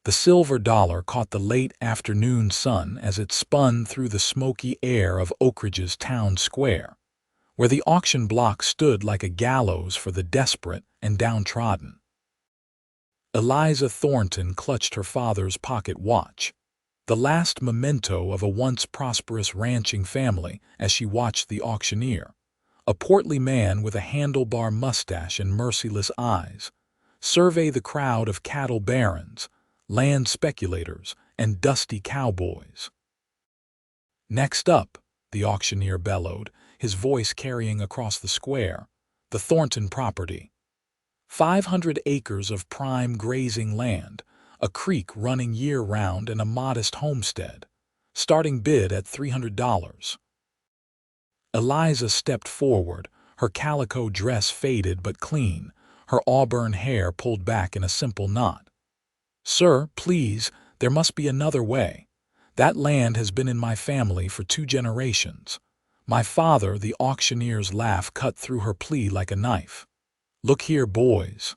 The silver dollar caught the late afternoon sun as it spun through the smoky air of Oak Ridge's town square, where the auction block stood like a gallows for the desperate and downtrodden. Eliza Thornton clutched her father's pocket watch, the last memento of a once prosperous ranching family, as she watched the auctioneer, a portly man with a handlebar mustache and merciless eyes, survey the crowd of cattle barons, land speculators, and dusty cowboys. "Next up," the auctioneer bellowed, his voice carrying across the square, "the Thornton property. 500 acres of prime grazing land, a creek running year-round, and a modest homestead. Starting bid at $300. Eliza stepped forward, her calico dress faded but clean, her auburn hair pulled back in a simple knot. "Sir, please, there must be another way. That land has been in my family for 2 generations. My father," the auctioneer's laugh cut through her plea like a knife. "Look here, boys.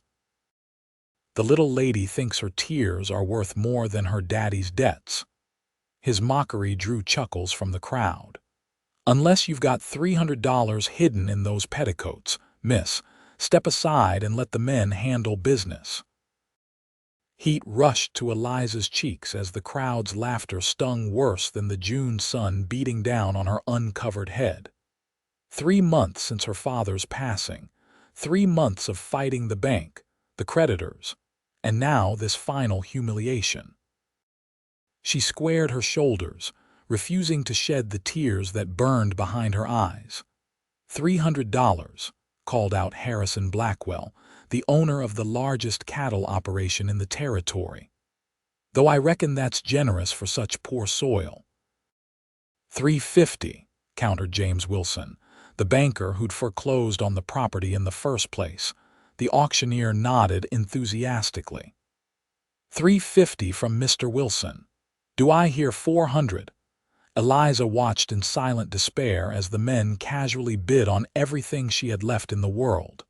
The little lady thinks her tears are worth more than her daddy's debts." His mockery drew chuckles from the crowd. "Unless you've got $300 hidden in those petticoats, miss, step aside and let the men handle business." Heat rushed to Eliza's cheeks as the crowd's laughter stung worse than the June sun beating down on her uncovered head. 3 months since her father's passing, 3 months of fighting the bank, the creditors, and now this final humiliation. She squared her shoulders, refusing to shed the tears that burned behind her eyes. $300, called out Harrison Blackwell, the owner of the largest cattle operation in the territory. "Though I reckon that's generous for such poor soil." $350, countered James Wilson, the banker who'd foreclosed on the property in the first place. The auctioneer nodded enthusiastically. $350 from Mr. Wilson. "Do I hear 400? Eliza watched in silent despair as the men casually bid on everything she had left in the world.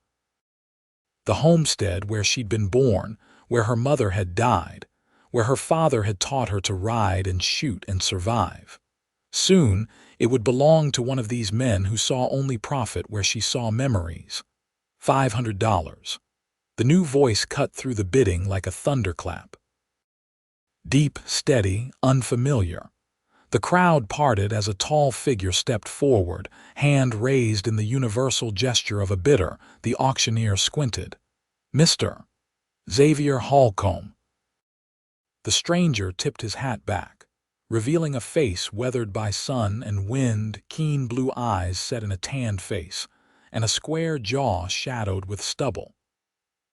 The homestead where she'd been born, where her mother had died, where her father had taught her to ride and shoot and survive. Soon, it would belong to one of these men who saw only profit where she saw memories. $500. The new voice cut through the bidding like a thunderclap. Deep, steady, unfamiliar. The crowd parted as a tall figure stepped forward, hand raised in the universal gesture of a bidder. The auctioneer squinted. "Mr. Xavier Holcomb." The stranger tipped his hat back, revealing a face weathered by sun and wind, keen blue eyes set in a tanned face, and a square jaw shadowed with stubble.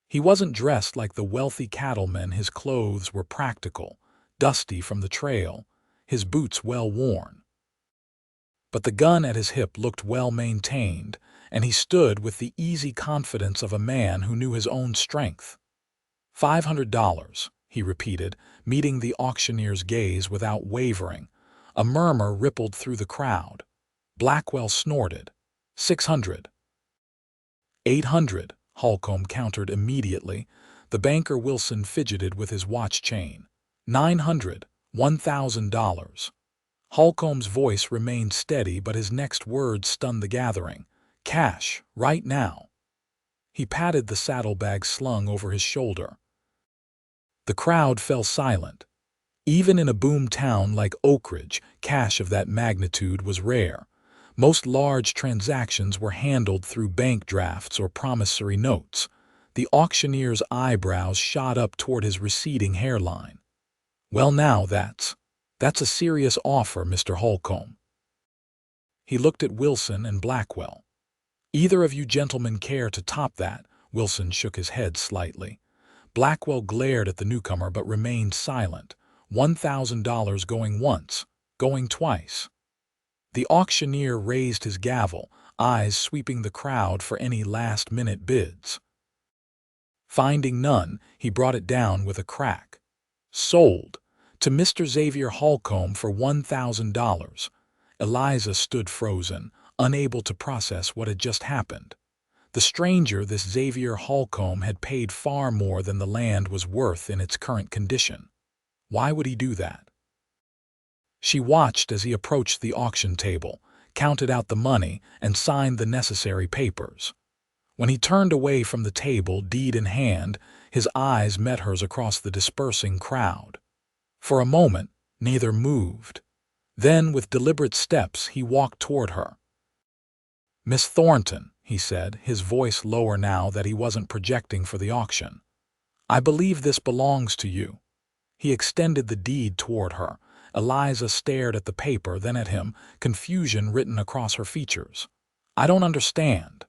He wasn't dressed like the wealthy cattlemen. His clothes were practical, dusty from the trail, his boots well worn. But the gun at his hip looked well maintained, and he stood with the easy confidence of a man who knew his own strength. $500, he repeated, meeting the auctioneer's gaze without wavering. A murmur rippled through the crowd. Blackwell snorted. $600. $800, Holcomb countered immediately. The banker Wilson fidgeted with his watch chain. $900. $1,000. Holcomb's voice remained steady, but his next words stunned the gathering. "Cash, right now." He patted the saddlebag slung over his shoulder. The crowd fell silent. Even in a boom town like Oak Ridge, cash of that magnitude was rare. Most large transactions were handled through bank drafts or promissory notes. The auctioneer's eyebrows shot up toward his receding hairline. "Well now, that's a serious offer, Mr. Holcomb." He looked at Wilson and Blackwell. "Either of you gentlemen care to top that?" Wilson shook his head slightly. Blackwell glared at the newcomer but remained silent. $1,000 going once, going twice. The auctioneer raised his gavel, eyes sweeping the crowd for any last-minute bids. Finding none, he brought it down with a crack. "Sold. To Mr. Xavier Holcomb for $1,000. Eliza stood frozen, unable to process what had just happened. The stranger, this Xavier Holcomb, had paid far more than the land was worth in its current condition. Why would he do that? She watched as he approached the auction table, counted out the money, and signed the necessary papers. When he turned away from the table, deed in hand, his eyes met hers across the dispersing crowd. For a moment, neither moved. Then, with deliberate steps, he walked toward her. "Miss Thornton," he said, his voice lower now that he wasn't projecting for the auction, "I believe this belongs to you." He extended the deed toward her. Eliza stared at the paper, then at him, confusion written across her features. "I don't understand."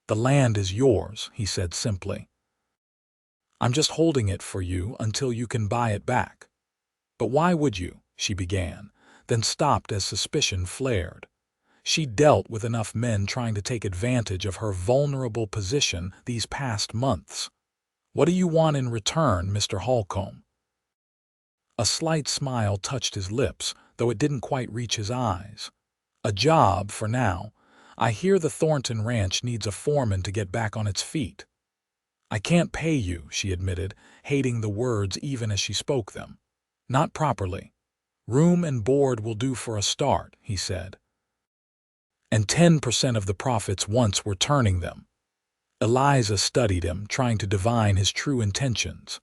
"The land is yours," he said simply. "I'm just holding it for you until you can buy it back." "But why would you?" she began, then stopped as suspicion flared. She dealt with enough men trying to take advantage of her vulnerable position these past months. "What do you want in return, Mr. Holcomb?" A slight smile touched his lips, though it didn't quite reach his eyes. "A job, for now. I hear the Thornton Ranch needs a foreman to get back on its feet." "I can't pay you," she admitted, hating the words even as she spoke them. "Not properly. Room and board will do for a start," he said. "And 10% of the profits once we're turning them." Eliza studied him, trying to divine his true intentions.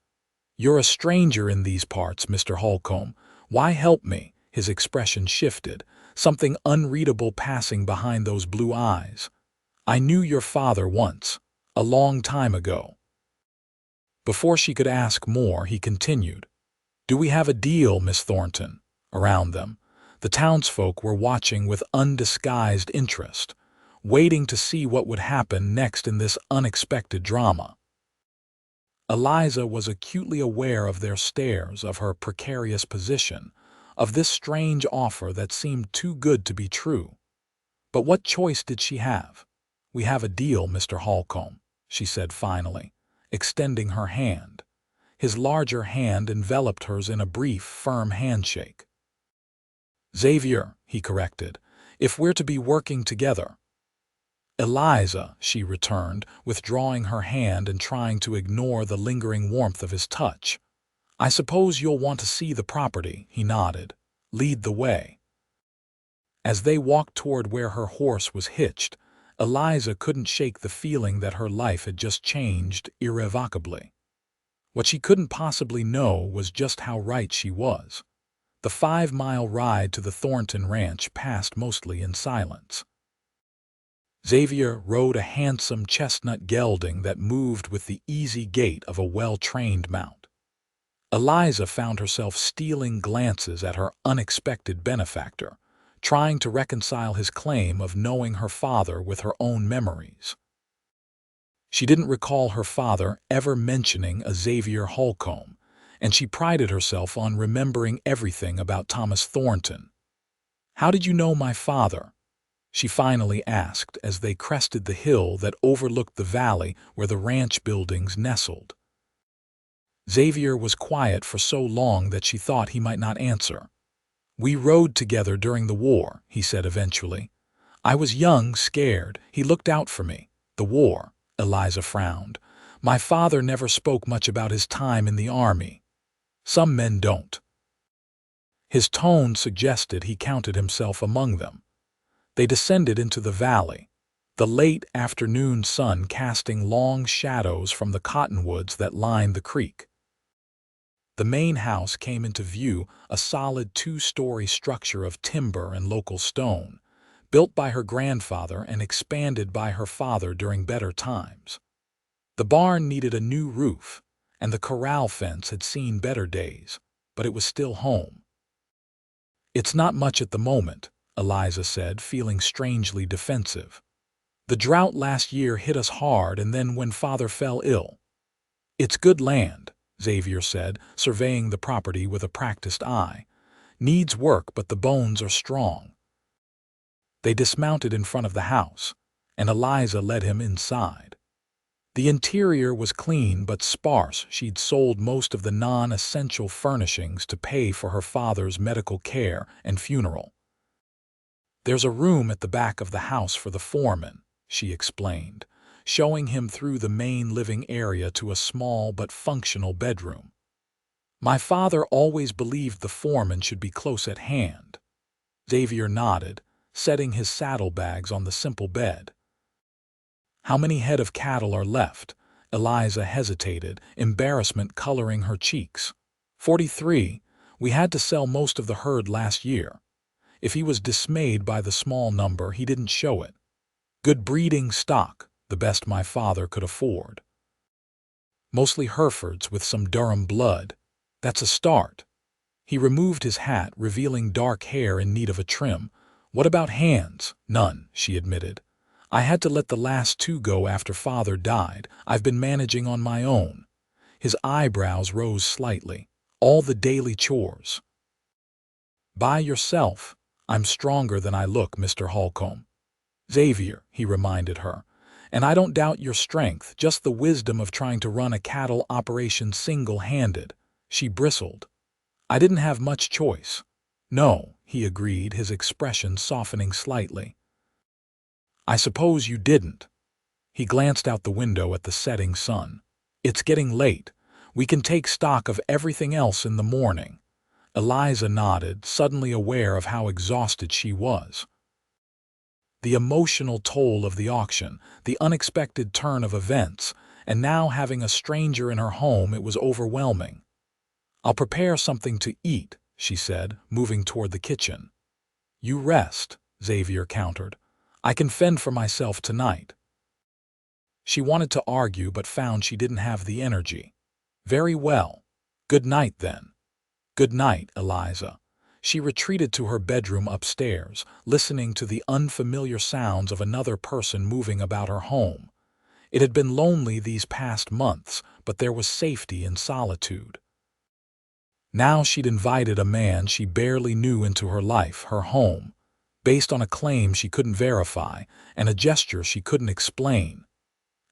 "You're a stranger in these parts, Mr. Holcomb. Why help me?" His expression shifted, something unreadable passing behind those blue eyes. "I knew your father once, a long time ago." Before she could ask more, he continued, "Do we have a deal, Miss Thornton?" Around them, the townsfolk were watching with undisguised interest, waiting to see what would happen next in this unexpected drama. Eliza was acutely aware of their stares, of her precarious position, of this strange offer that seemed too good to be true. But what choice did she have? "We have a deal, Mr. Holcomb," she said finally, extending her hand. His larger hand enveloped hers in a brief, firm handshake. "Xavier," he corrected, "if we're to be working together." "Eliza," she returned, withdrawing her hand and trying to ignore the lingering warmth of his touch. "I suppose you'll want to see the property," he nodded. "Lead the way." As they walked toward where her horse was hitched, Eliza couldn't shake the feeling that her life had just changed irrevocably. What she couldn't possibly know was just how right she was. The 5-mile ride to the Thornton Ranch passed mostly in silence. Xavier rode a handsome chestnut gelding that moved with the easy gait of a well-trained mount. Eliza found herself stealing glances at her unexpected benefactor, trying to reconcile his claim of knowing her father with her own memories. She didn't recall her father ever mentioning a Xavier Holcomb, and she prided herself on remembering everything about Thomas Thornton. "How did you know my father?" she finally asked as they crested the hill that overlooked the valley where the ranch buildings nestled. Xavier was quiet for so long that she thought he might not answer. "We rode together during the war," he said eventually. "I was young, scared. He looked out for me." "The war," Eliza frowned. "My father never spoke much about his time in the army." "Some men don't." His tone suggested he counted himself among them. They descended into the valley, the late afternoon sun casting long shadows from the cottonwoods that lined the creek. The main house came into view, a solid 2-story structure of timber and local stone, built by her grandfather and expanded by her father during better times. The barn needed a new roof, and the corral fence had seen better days, but it was still home. "It's not much at the moment," Eliza said, feeling strangely defensive. "The drought last year hit us hard, and then when Father fell ill." "It's good land," Xavier said, surveying the property with a practiced eye. "Needs work, but the bones are strong." They dismounted in front of the house, and Eliza led him inside. The interior was clean but sparse. She'd sold most of the non-essential furnishings to pay for her father's medical care and funeral. "There's a room at the back of the house for the foreman," she explained, showing him through the main living area to a small but functional bedroom. My father always believed the foreman should be close at hand. Xavier nodded, setting his saddlebags on the simple bed. How many head of cattle are left? Eliza hesitated, embarrassment coloring her cheeks. 43. We had to sell most of the herd last year. If he was dismayed by the small number, he didn't show it. Good breeding stock, the best my father could afford. Mostly Herefords with some Durham blood. That's a start. He removed his hat, revealing dark hair in need of a trim. What about hands? None, she admitted. I had to let the last two go after father died. I've been managing on my own. His eyebrows rose slightly. All the daily chores. By yourself. I'm stronger than I look, Mr. Holcomb. Xavier, he reminded her. And I don't doubt your strength, just the wisdom of trying to run a cattle operation single-handed. She bristled. I didn't have much choice. No, he agreed, his expression softening slightly. I suppose you didn't. He glanced out the window at the setting sun. It's getting late. We can take stock of everything else in the morning. Eliza nodded, suddenly aware of how exhausted she was. The emotional toll of the auction, the unexpected turn of events, and now having a stranger in her home, it was overwhelming. I'll prepare something to eat, she said, moving toward the kitchen. You rest, Xavier countered. I can fend for myself tonight. She wanted to argue but found she didn't have the energy. Very well. Good night, then. Good night, Eliza. She retreated to her bedroom upstairs, listening to the unfamiliar sounds of another person moving about her home. It had been lonely these past months, but there was safety in solitude. Now she'd invited a man she barely knew into her life, her home, based on a claim she couldn't verify and a gesture she couldn't explain.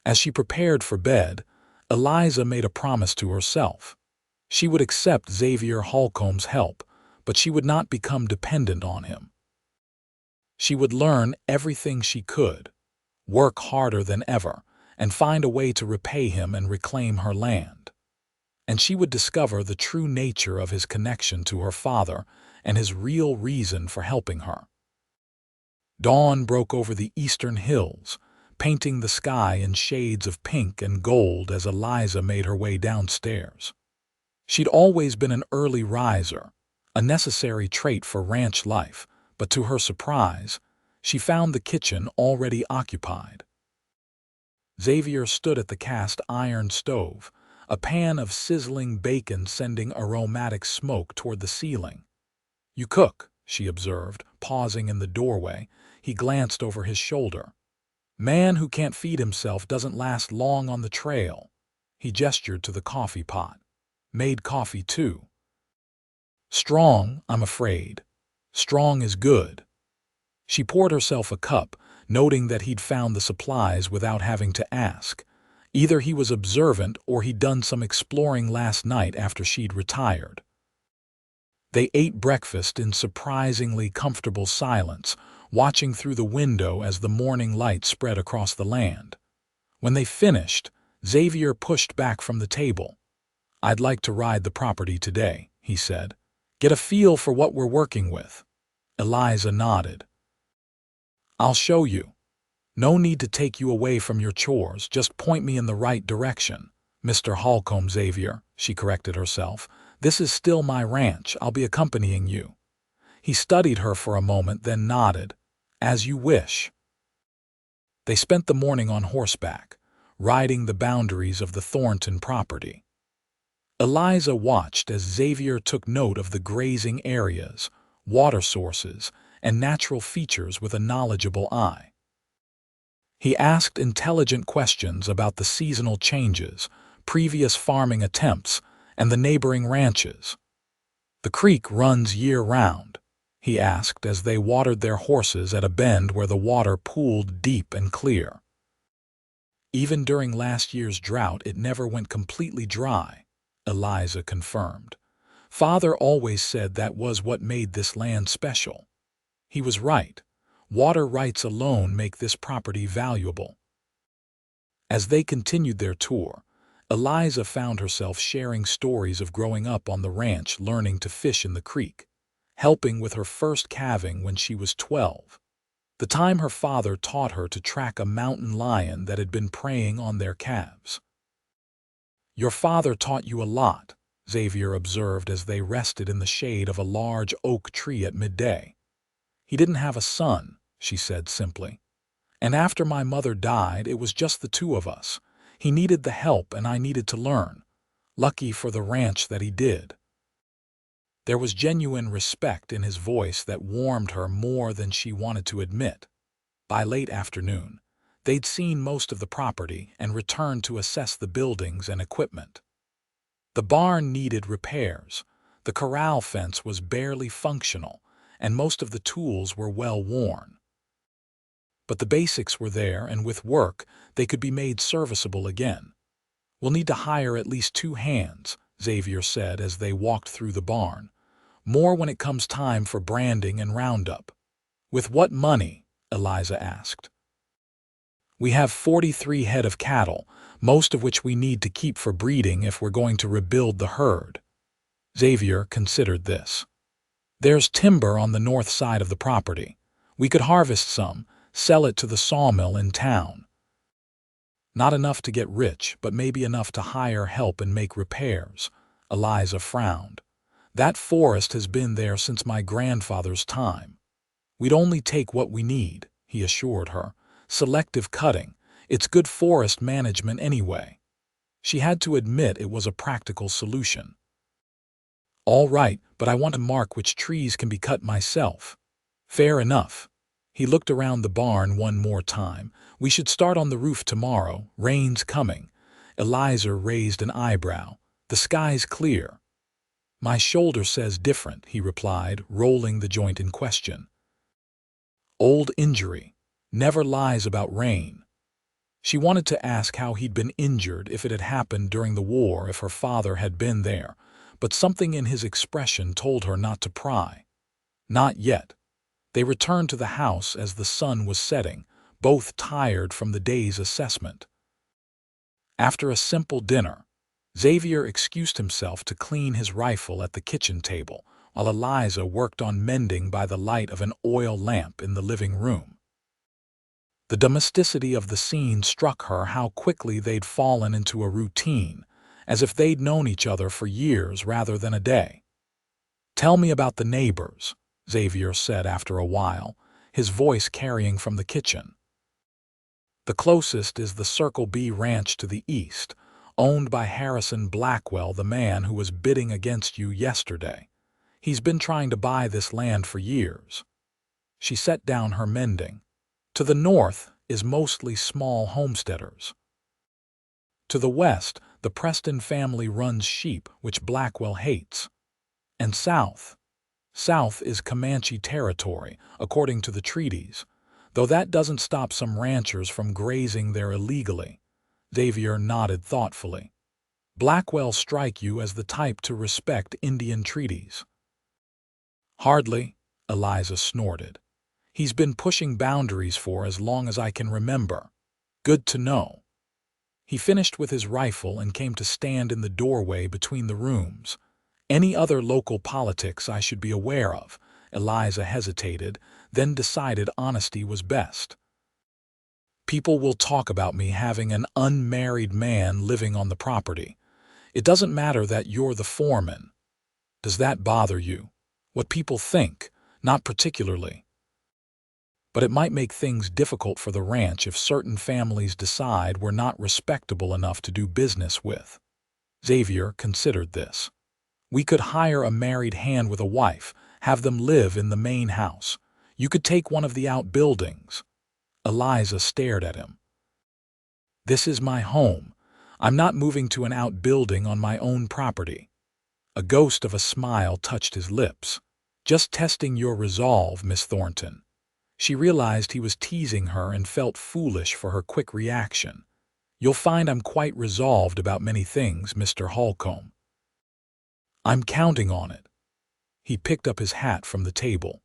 As she prepared for bed, Eliza made a promise to herself. She would accept Xavier Holcomb's help, but she would not become dependent on him. She would learn everything she could, work harder than ever, and find a way to repay him and reclaim her land. And she would discover the true nature of his connection to her father and his real reason for helping her. Dawn broke over the eastern hills, painting the sky in shades of pink and gold as Eliza made her way downstairs. She'd always been an early riser, a necessary trait for ranch life, but to her surprise, she found the kitchen already occupied. Xavier stood at the cast-iron stove, a pan of sizzling bacon sending aromatic smoke toward the ceiling. You cook, she observed, pausing in the doorway. He glanced over his shoulder. Man who can't feed himself doesn't last long on the trail. He gestured to the coffee pot. Made coffee, too. Strong, I'm afraid. Strong is good. She poured herself a cup, noting that he'd found the supplies without having to ask. Either he was observant or he'd done some exploring last night after she'd retired. They ate breakfast in surprisingly comfortable silence, watching through the window as the morning light spread across the land. When they finished, Xavier pushed back from the table. I'd like to ride the property today, he said. Get a feel for what we're working with. Eliza nodded. I'll show you. No need to take you away from your chores, just point me in the right direction. Mr. Holcomb, Xavier, she corrected herself. This is still my ranch. I'll be accompanying you. He studied her for a moment, then nodded. As you wish. They spent the morning on horseback, riding the boundaries of the Thornton property. Eliza watched as Xavier took note of the grazing areas, water sources, and natural features with a knowledgeable eye. He asked intelligent questions about the seasonal changes, previous farming attempts, and the neighboring ranches. The creek runs year-round, he asked as they watered their horses at a bend where the water pooled deep and clear. Even during last year's drought, it never went completely dry, Eliza confirmed. Father always said that was what made this land special. He was right. Water rights alone make this property valuable. As they continued their tour, Eliza found herself sharing stories of growing up on the ranch, learning to fish in the creek, helping with her first calving when she was 12. The time her father taught her to track a mountain lion that had been preying on their calves. "Your father taught you a lot," Xavier observed as they rested in the shade of a large oak tree at midday. "He didn't have a son," she said simply. "And after my mother died, it was just the two of us. He needed the help and I needed to learn. Lucky for the ranch that he did." There was genuine respect in his voice that warmed her more than she wanted to admit. By late afternoon, they'd seen most of the property and returned to assess the buildings and equipment. The barn needed repairs, the corral fence was barely functional, and most of the tools were well worn. But the basics were there, and with work, they could be made serviceable again. "We'll need to hire at least 2 hands," Xavier said as they walked through the barn. "More when it comes time for branding and roundup." "With what money?" Eliza asked. "We have 43 head of cattle, most of which we need to keep for breeding if we're going to rebuild the herd." Xavier considered this. "There's timber on the north side of the property. We could harvest some, sell it to the sawmill in town. Not enough to get rich, but maybe enough to hire help and make repairs." Eliza frowned. "That forest has been there since my grandfather's time." "We'd only take what we need," he assured her. "Selective cutting. It's good forest management anyway." She had to admit it was a practical solution. "All right, but I want to mark which trees can be cut myself." "Fair enough." He looked around the barn one more time. "We should start on the roof tomorrow. Rain's coming." Eliza raised an eyebrow. "The sky's clear." "My shoulder says different," he replied, rolling the joint in question. "Old injury. Never lies about rain." She wanted to ask how he'd been injured, if it had happened during the war, if her father had been there, but something in his expression told her not to pry. Not yet. They returned to the house as the sun was setting, both tired from the day's assessment. After a simple dinner, Xavier excused himself to clean his rifle at the kitchen table, while Eliza worked on mending by the light of an oil lamp in the living room. The domesticity of the scene struck her, how quickly they'd fallen into a routine, as if they'd known each other for years rather than a day. "Tell me about the neighbors," Xavier said after a while, his voice carrying from the kitchen. "The closest is the Circle B ranch to the east, owned by Harrison Blackwell, the man who was bidding against you yesterday. He's been trying to buy this land for years." She set down her mending. "To the north is mostly small homesteaders. To the west, the Preston family runs sheep, which Blackwell hates. And south is Comanche territory, according to the treaties, though that doesn't stop some ranchers from grazing there illegally." Xavier nodded thoughtfully. "Blackwell strike you as the type to respect Indian treaties?" "Hardly," Eliza snorted. "He's been pushing boundaries for as long as I can remember." "Good to know." He finished with his rifle and came to stand in the doorway between the rooms. "Any other local politics I should be aware of?" Eliza hesitated, then decided honesty was best. "People will talk about me having an unmarried man living on the property. It doesn't matter that you're the foreman." "Does that bother you?" "What people think? Not particularly. But it might make things difficult for the ranch if certain families decide we're not respectable enough to do business with." Xavier considered this. "We could hire a married hand with a wife, have them live in the main house. You could take one of the outbuildings." Eliza stared at him. "This is my home. I'm not moving to an outbuilding on my own property." A ghost of a smile touched his lips. "Just testing your resolve, Miss Thornton." She realized he was teasing her and felt foolish for her quick reaction. "You'll find I'm quite resolved about many things, Mr. Holcomb." "I'm counting on it." He picked up his hat from the table.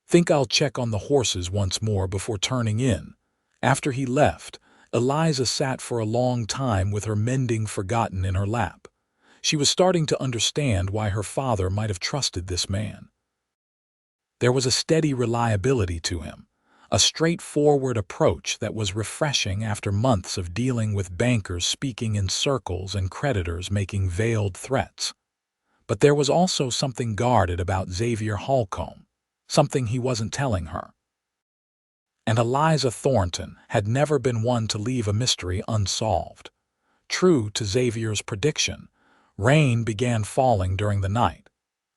"Think I'll check on the horses once more before turning in." After he left, Eliza sat for a long time with her mending forgotten in her lap. She was starting to understand why her father might have trusted this man. There was a steady reliability to him, a straightforward approach that was refreshing after months of dealing with bankers speaking in circles and creditors making veiled threats. But there was also something guarded about Xavier Holcomb, something he wasn't telling her. And Eliza Thornton had never been one to leave a mystery unsolved. True to Xavier's prediction, rain began falling during the night,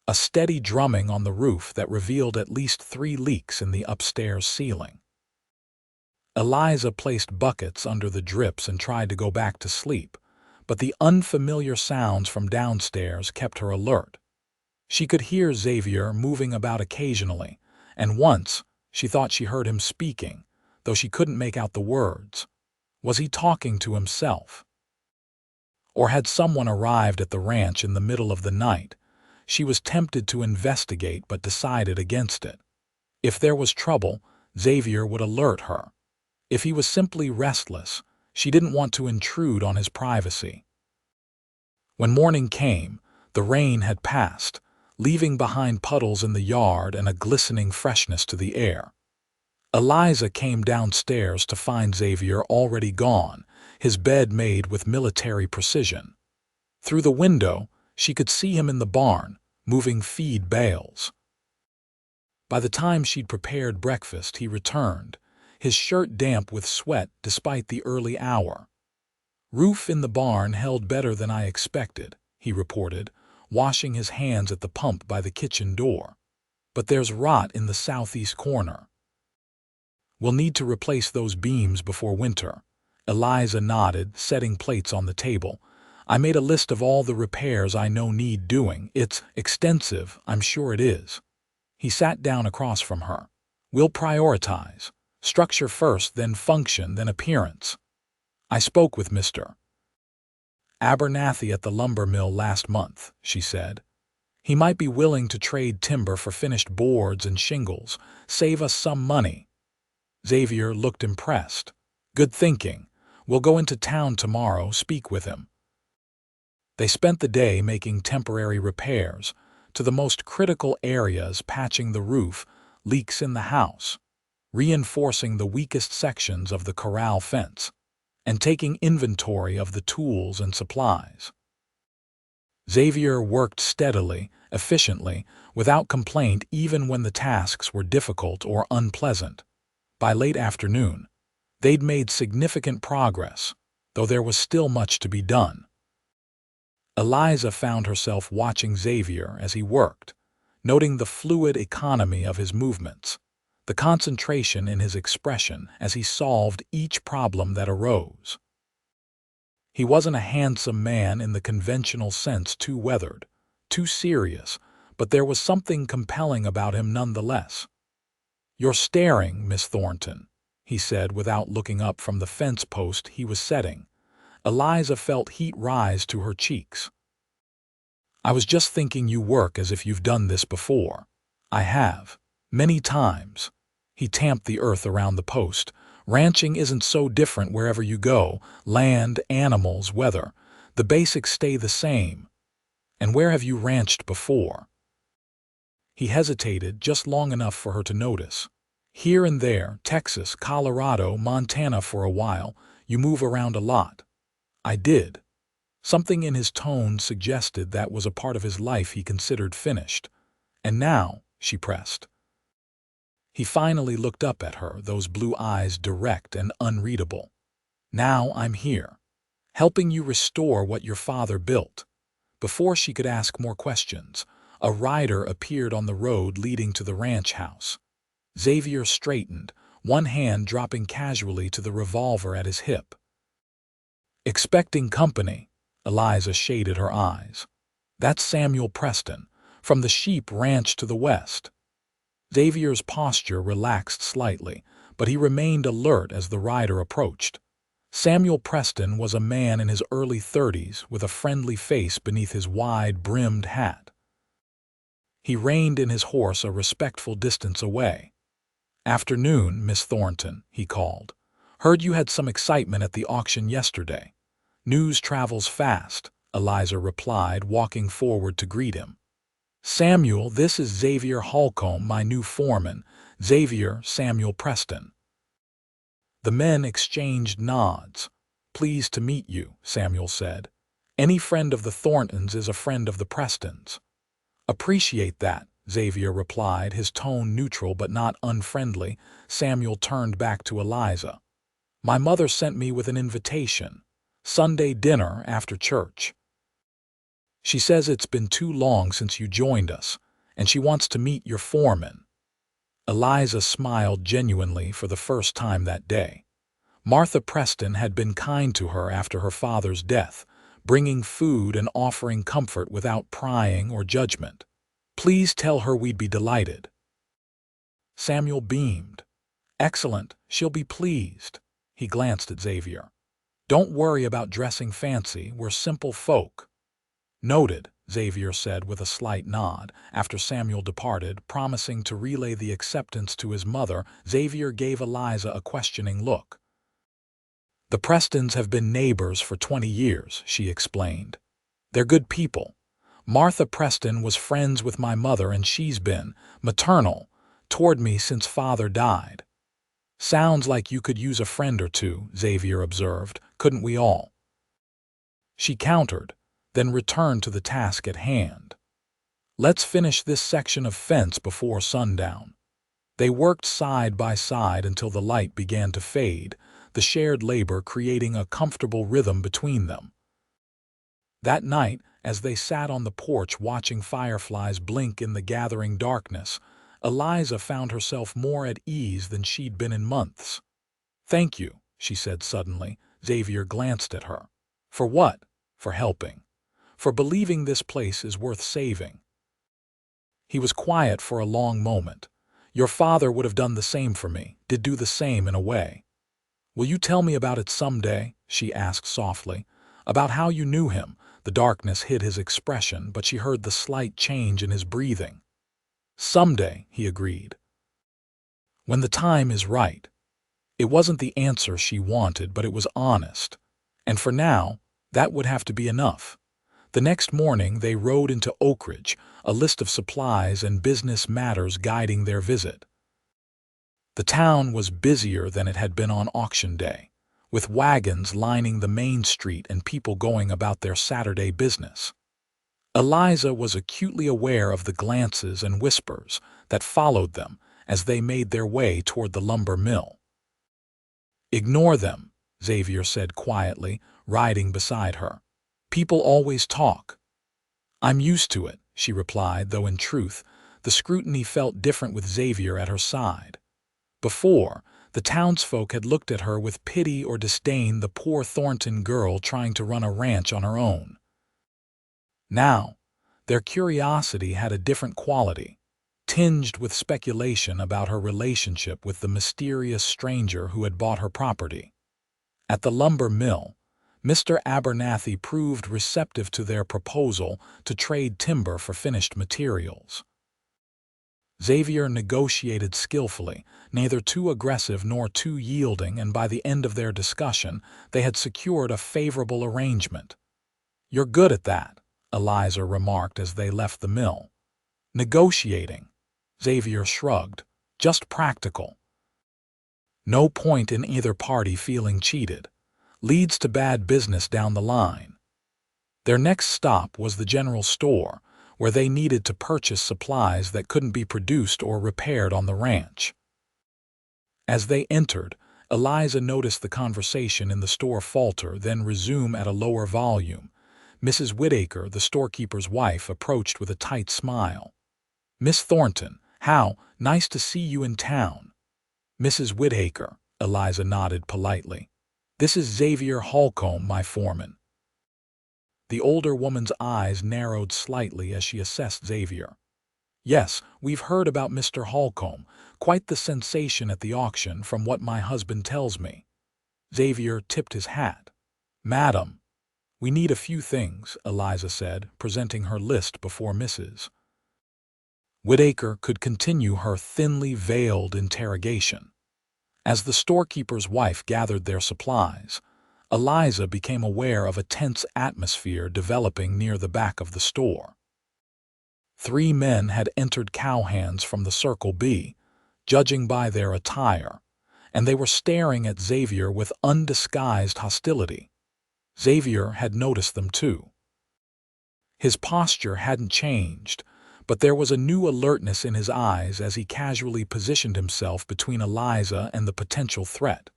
a steady drumming on the roof that revealed at least 3 leaks in the upstairs ceiling. Eliza placed buckets under the drips and tried to go back to sleep, but the unfamiliar sounds from downstairs kept her alert. She could hear Xavier moving about occasionally, and once she thought she heard him speaking, though she couldn't make out the words. Was he talking to himself? Or had someone arrived at the ranch in the middle of the night? She was tempted to investigate but decided against it. If there was trouble, Xavier would alert her. If he was simply restless, she didn't want to intrude on his privacy. When morning came, the rain had passed, leaving behind puddles in the yard and a glistening freshness to the air. Eliza came downstairs to find Xavier already gone, his bed made with military precision. Through the window, she could see him in the barn, moving feed bales. By the time she'd prepared breakfast, he returned, his shirt damp with sweat despite the early hour. "Roof in the barn held better than I expected," he reported, washing his hands at the pump by the kitchen door. "But there's rot in the southeast corner. We'll need to replace those beams before winter." Eliza nodded, setting plates on the table. "I made a list of all the repairs I know need doing. It's extensive, I'm sure it is." He sat down across from her. "We'll prioritize. Structure first, then function, then appearance. I spoke with Mr. Abernathy at the lumber mill last month," she said. "He might be willing to trade timber for finished boards and shingles, save us some money." Xavier looked impressed. "Good thinking. We'll go into town tomorrow, speak with him." They spent the day making temporary repairs to the most critical areas, patching the roof, leaks in the house, reinforcing the weakest sections of the corral fence, and taking inventory of the tools and supplies. Xavier worked steadily, efficiently, without complaint even when the tasks were difficult or unpleasant. By late afternoon, they'd made significant progress, though there was still much to be done. Eliza found herself watching Xavier as he worked, noting the fluid economy of his movements, the concentration in his expression as he solved each problem that arose. He wasn't a handsome man in the conventional sense, too weathered, too serious, but there was something compelling about him nonetheless. "You're staring, Miss Thornton," he said without looking up from the fence post he was setting. Eliza felt heat rise to her cheeks. "I was just thinking you work as if you've done this before." "I have. Many times." He tamped the earth around the post. "Ranching isn't so different wherever you go. Land, animals, weather. The basics stay the same." "And where have you ranched before?" He hesitated just long enough for her to notice. "Here and there, Texas, Colorado, Montana for a while. You move around a lot." "I did." Something in his tone suggested that was a part of his life he considered finished. "And now," she pressed. He finally looked up at her, those blue eyes direct and unreadable. "Now I'm here, helping you restore what your father built." Before she could ask more questions, a rider appeared on the road leading to the ranch house. Xavier straightened, one hand dropping casually to the revolver at his hip. "Expecting company," Eliza shaded her eyes. "That's Samuel Preston, from the sheep ranch to the west." Xavier's posture relaxed slightly, but he remained alert as the rider approached. Samuel Preston was a man in his early 30s with a friendly face beneath his wide-brimmed hat. He reined in his horse a respectful distance away. "Afternoon, Miss Thornton," he called. Heard you had some excitement at the auction yesterday. News travels fast, Eliza replied, walking forward to greet him. Samuel, this is Xavier Holcomb, my new foreman. Xavier Samuel Preston. The men exchanged nods. Pleased to meet you, Samuel said. Any friend of the Thorntons is a friend of the Prestons. Appreciate that, Xavier replied, his tone neutral but not unfriendly. Samuel turned back to Eliza. My mother sent me with an invitation. Sunday dinner after church. She says it's been too long since you joined us, and she wants to meet your foreman. Eliza smiled genuinely for the first time that day. Martha Preston had been kind to her after her father's death, bringing food and offering comfort without prying or judgment. Please tell her we'd be delighted. Samuel beamed. Excellent, she'll be pleased. He glanced at Xavier. Don't worry about dressing fancy, we're simple folk. Noted, Xavier said with a slight nod. After Samuel departed, promising to relay the acceptance to his mother, Xavier gave Eliza a questioning look. The Prestons have been neighbors for 20 years, she explained. They're good people. Martha Preston was friends with my mother and she's been maternal toward me since father died. Sounds like you could use a friend or two, Xavier observed. Couldn't we all? She countered, then returned to the task at hand. Let's finish this section of fence before sundown. They worked side by side until the light began to fade, the shared labor creating a comfortable rhythm between them. That night, as they sat on the porch watching fireflies blink in the gathering darkness, Eliza found herself more at ease than she'd been in months. Thank you, she said suddenly. Xavier glanced at her. For what? For helping. For believing this place is worth saving. He was quiet for a long moment. Your father would have done the same for me, did do the same in a way. Will you tell me about it someday? She asked softly. About how you knew him. The darkness hid his expression, but she heard the slight change in his breathing. Someday, he agreed. When the time is right. It wasn't the answer she wanted, but it was honest. And for now, that would have to be enough. The next morning they rode into Oak Ridge, a list of supplies and business matters guiding their visit. The town was busier than it had been on auction day, with wagons lining the main street and people going about their Saturday business. Eliza was acutely aware of the glances and whispers that followed them as they made their way toward the lumber mill. Ignore them, Xavier said quietly, riding beside her. People always talk. I'm used to it, she replied, though in truth, the scrutiny felt different with Xavier at her side. Before, the townsfolk had looked at her with pity or disdain, the poor Thornton girl trying to run a ranch on her own. Now, their curiosity had a different quality, tinged with speculation about her relationship with the mysterious stranger who had bought her property. At the lumber mill, Mr. Abernathy proved receptive to their proposal to trade timber for finished materials. Xavier negotiated skillfully, neither too aggressive nor too yielding, and by the end of their discussion, they had secured a favorable arrangement. You're good at that, Eliza remarked as they left the mill. Negotiating, Xavier shrugged, just practical. No point in either party feeling cheated. Leads to bad business down the line. Their next stop was the general store, where they needed to purchase supplies that couldn't be produced or repaired on the ranch. As they entered, Eliza noticed the conversation in the store falter, then resume at a lower volume. Mrs. Whittaker, the storekeeper's wife, approached with a tight smile. Miss Thornton, how nice to see you in town. Mrs. Whittaker, Eliza nodded politely. This is Xavier Holcomb, my foreman. The older woman's eyes narrowed slightly as she assessed Xavier. Yes, we've heard about Mr. Holcomb, quite the sensation at the auction from what my husband tells me. Xavier tipped his hat. Madam, we need a few things, Eliza said, presenting her list before Mrs. Whittaker could continue her thinly veiled interrogation. As the storekeeper's wife gathered their supplies, Eliza became aware of a tense atmosphere developing near the back of the store. 3 men had entered cowhands from the Circle B, judging by their attire, and they were staring at Xavier with undisguised hostility. Xavier had noticed them too. His posture hadn't changed, but there was a new alertness in his eyes as he casually positioned himself between Eliza and the potential threat.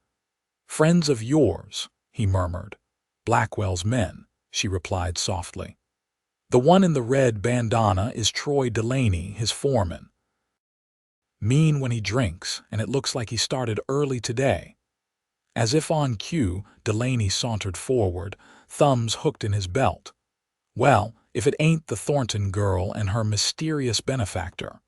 "Friends of yours," he murmured. "Blackwell's men," she replied softly. "The one in the red bandana is Troy Delaney, his foreman. Mean when he drinks, and it looks like he started early today." As if on cue, Delaney sauntered forward, thumbs hooked in his belt. "Well, if it ain't the Thornton girl and her mysterious benefactor."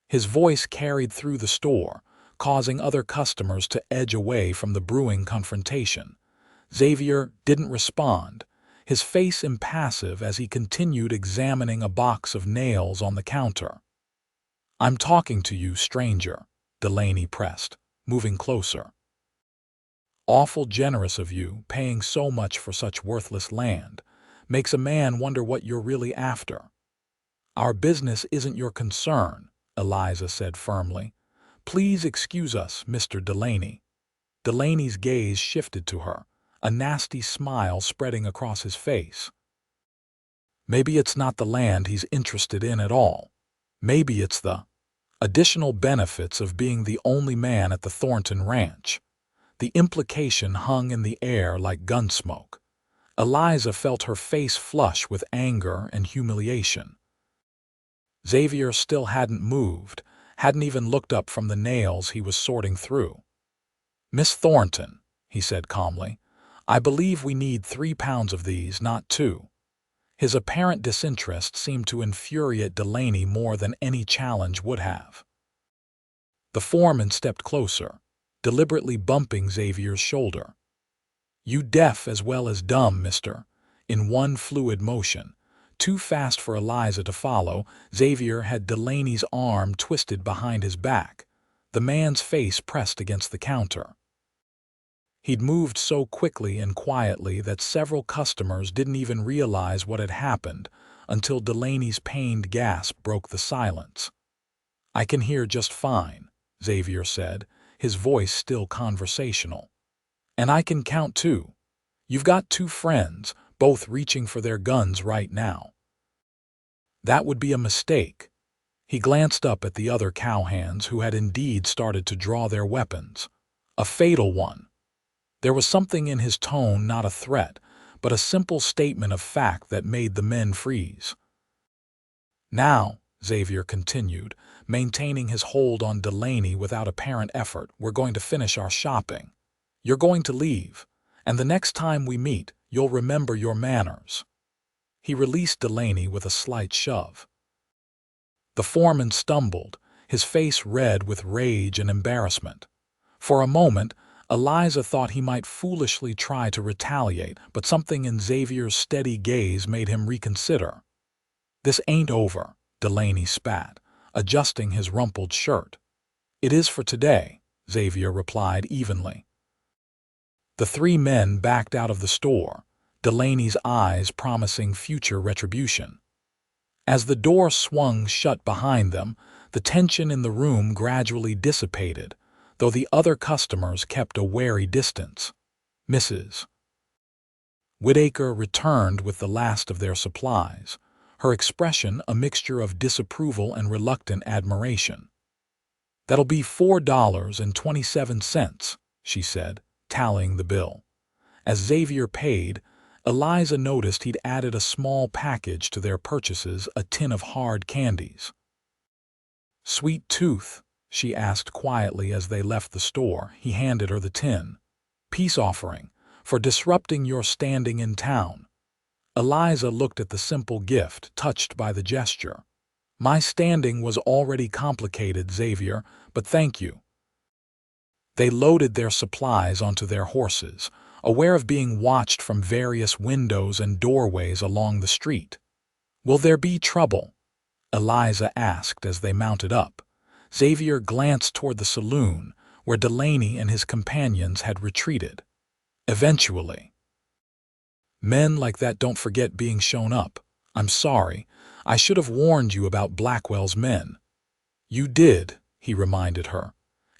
His voice carried through the store, causing other customers to edge away from the brewing confrontation. Xavier didn't respond, his face impassive as he continued examining a box of nails on the counter. "I'm talking to you, stranger," Delaney pressed, moving closer. "Awful generous of you, paying so much for such worthless land. Makes a man wonder what you're really after." "Our business isn't your concern," Eliza said firmly. "Please excuse us, Mr. Delaney." Delaney's gaze shifted to her, a nasty smile spreading across his face. Maybe it's not the land he's interested in at all. Maybe it's the additional benefits of being the only man at the Thornton ranch. The implication hung in the air like gunsmoke. Eliza felt her face flush with anger and humiliation. Xavier still hadn't moved, hadn't even looked up from the nails he was sorting through. "Miss Thornton," he said calmly, "I believe we need 3 pounds of these, not 2. His apparent disinterest seemed to infuriate Delaney more than any challenge would have. The foreman stepped closer, deliberately bumping Xavier's shoulder. "You deaf as well as dumb, mister," in one fluid motion. Too fast for Eliza to follow, Xavier had Delaney's arm twisted behind his back, the man's face pressed against the counter. He'd moved so quickly and quietly that several customers didn't even realize what had happened until Delaney's pained gasp broke the silence. "I can hear just fine," Xavier said, his voice still conversational. "And I can count too. You've got 2 friends, both reaching for their guns right now." "That would be a mistake." He glanced up at the other cowhands who had indeed started to draw their weapons. A fatal one. There was something in his tone, not a threat, but a simple statement of fact that made the men freeze. "Now," Xavier continued, maintaining his hold on Delaney without apparent effort, "we're going to finish our shopping. You're going to leave, and the next time we meet, you'll remember your manners." He released Delaney with a slight shove. The foreman stumbled, his face red with rage and embarrassment. For a moment, Eliza thought he might foolishly try to retaliate, but something in Xavier's steady gaze made him reconsider. "This ain't over," Delaney spat, adjusting his rumpled shirt. "It is for today," Xavier replied evenly. The 3 men backed out of the store, Delaney's eyes promising future retribution. As the door swung shut behind them, the tension in the room gradually dissipated, though the other customers kept a wary distance. Mrs. Whitaker returned with the last of their supplies, her expression a mixture of disapproval and reluctant admiration. "That'll be $4.27, she said, tallying the bill. As Xavier paid, Eliza noticed he'd added a small package to their purchases, a tin of hard candies. "Sweet tooth?" she asked quietly as they left the store. He handed her the tin. "Peace offering, for disrupting your standing in town." Eliza looked at the simple gift, touched by the gesture. "My standing was already complicated, Xavier, but thank you." They loaded their supplies onto their horses, aware of being watched from various windows and doorways along the street. "Will there be trouble?" Eliza asked as they mounted up. Xavier glanced toward the saloon, where Delaney and his companions had retreated. Eventually, "Men like that don't forget being shown up. I'm sorry. I should have warned you about Blackwell's men." "You did," he reminded her,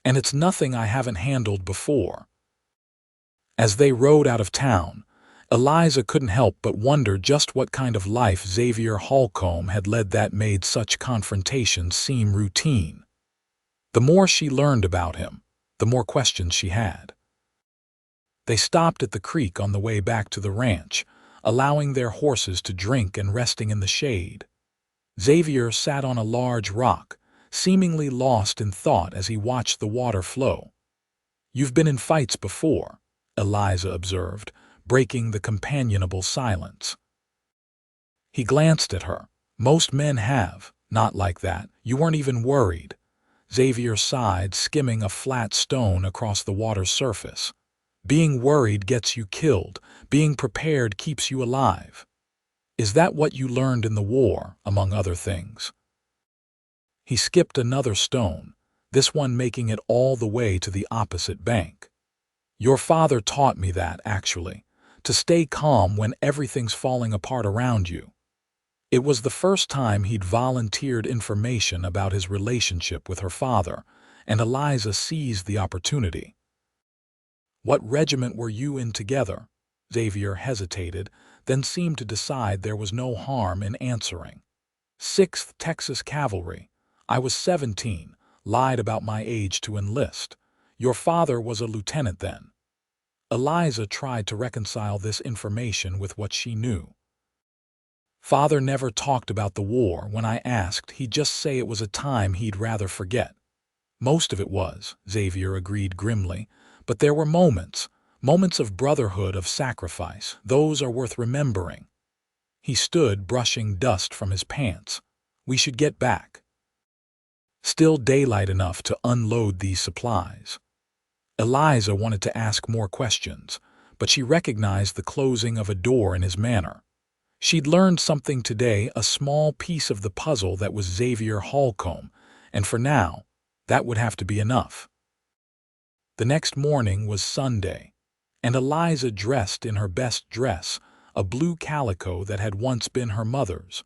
"and it's nothing I haven't handled before." As they rode out of town, Eliza couldn't help but wonder just what kind of life Xavier Holcomb had led that made such confrontations seem routine. The more she learned about him, the more questions she had. They stopped at the creek on the way back to the ranch, allowing their horses to drink and resting in the shade. Xavier sat on a large rock, seemingly lost in thought as he watched the water flow. "You've been in fights before," Eliza observed, breaking the companionable silence. He glanced at her. "Most men have. Not like that. You weren't even worried." Xavier sighed, skimming a flat stone across the water's surface. "Being worried gets you killed. Being prepared keeps you alive. Is that what you learned in the war, among other things?" He skipped another stone, this one making it all the way to the opposite bank. "Your father taught me that, actually, to stay calm when everything's falling apart around you." It was the first time he'd volunteered information about his relationship with her father, and Eliza seized the opportunity. "What regiment were you in together?" Xavier hesitated, then seemed to decide there was no harm in answering. "6th Texas Cavalry. I was 17, lied about my age to enlist. Your father was a lieutenant then." Eliza tried to reconcile this information with what she knew. "Father never talked about the war. When I asked, he'd just say it was a time he'd rather forget." "Most of it was," Xavier agreed grimly, "but there were moments of brotherhood, of sacrifice. Those are worth remembering." He stood, brushing dust from his pants. "We should get back." Still daylight enough to unload these supplies. Eliza wanted to ask more questions, but she recognized the closing of a door in his manner. She'd learned something today, a small piece of the puzzle that was Xavier Holcomb, and for now, that would have to be enough. The next morning was Sunday, and Eliza dressed in her best dress, a blue calico that had once been her mother's,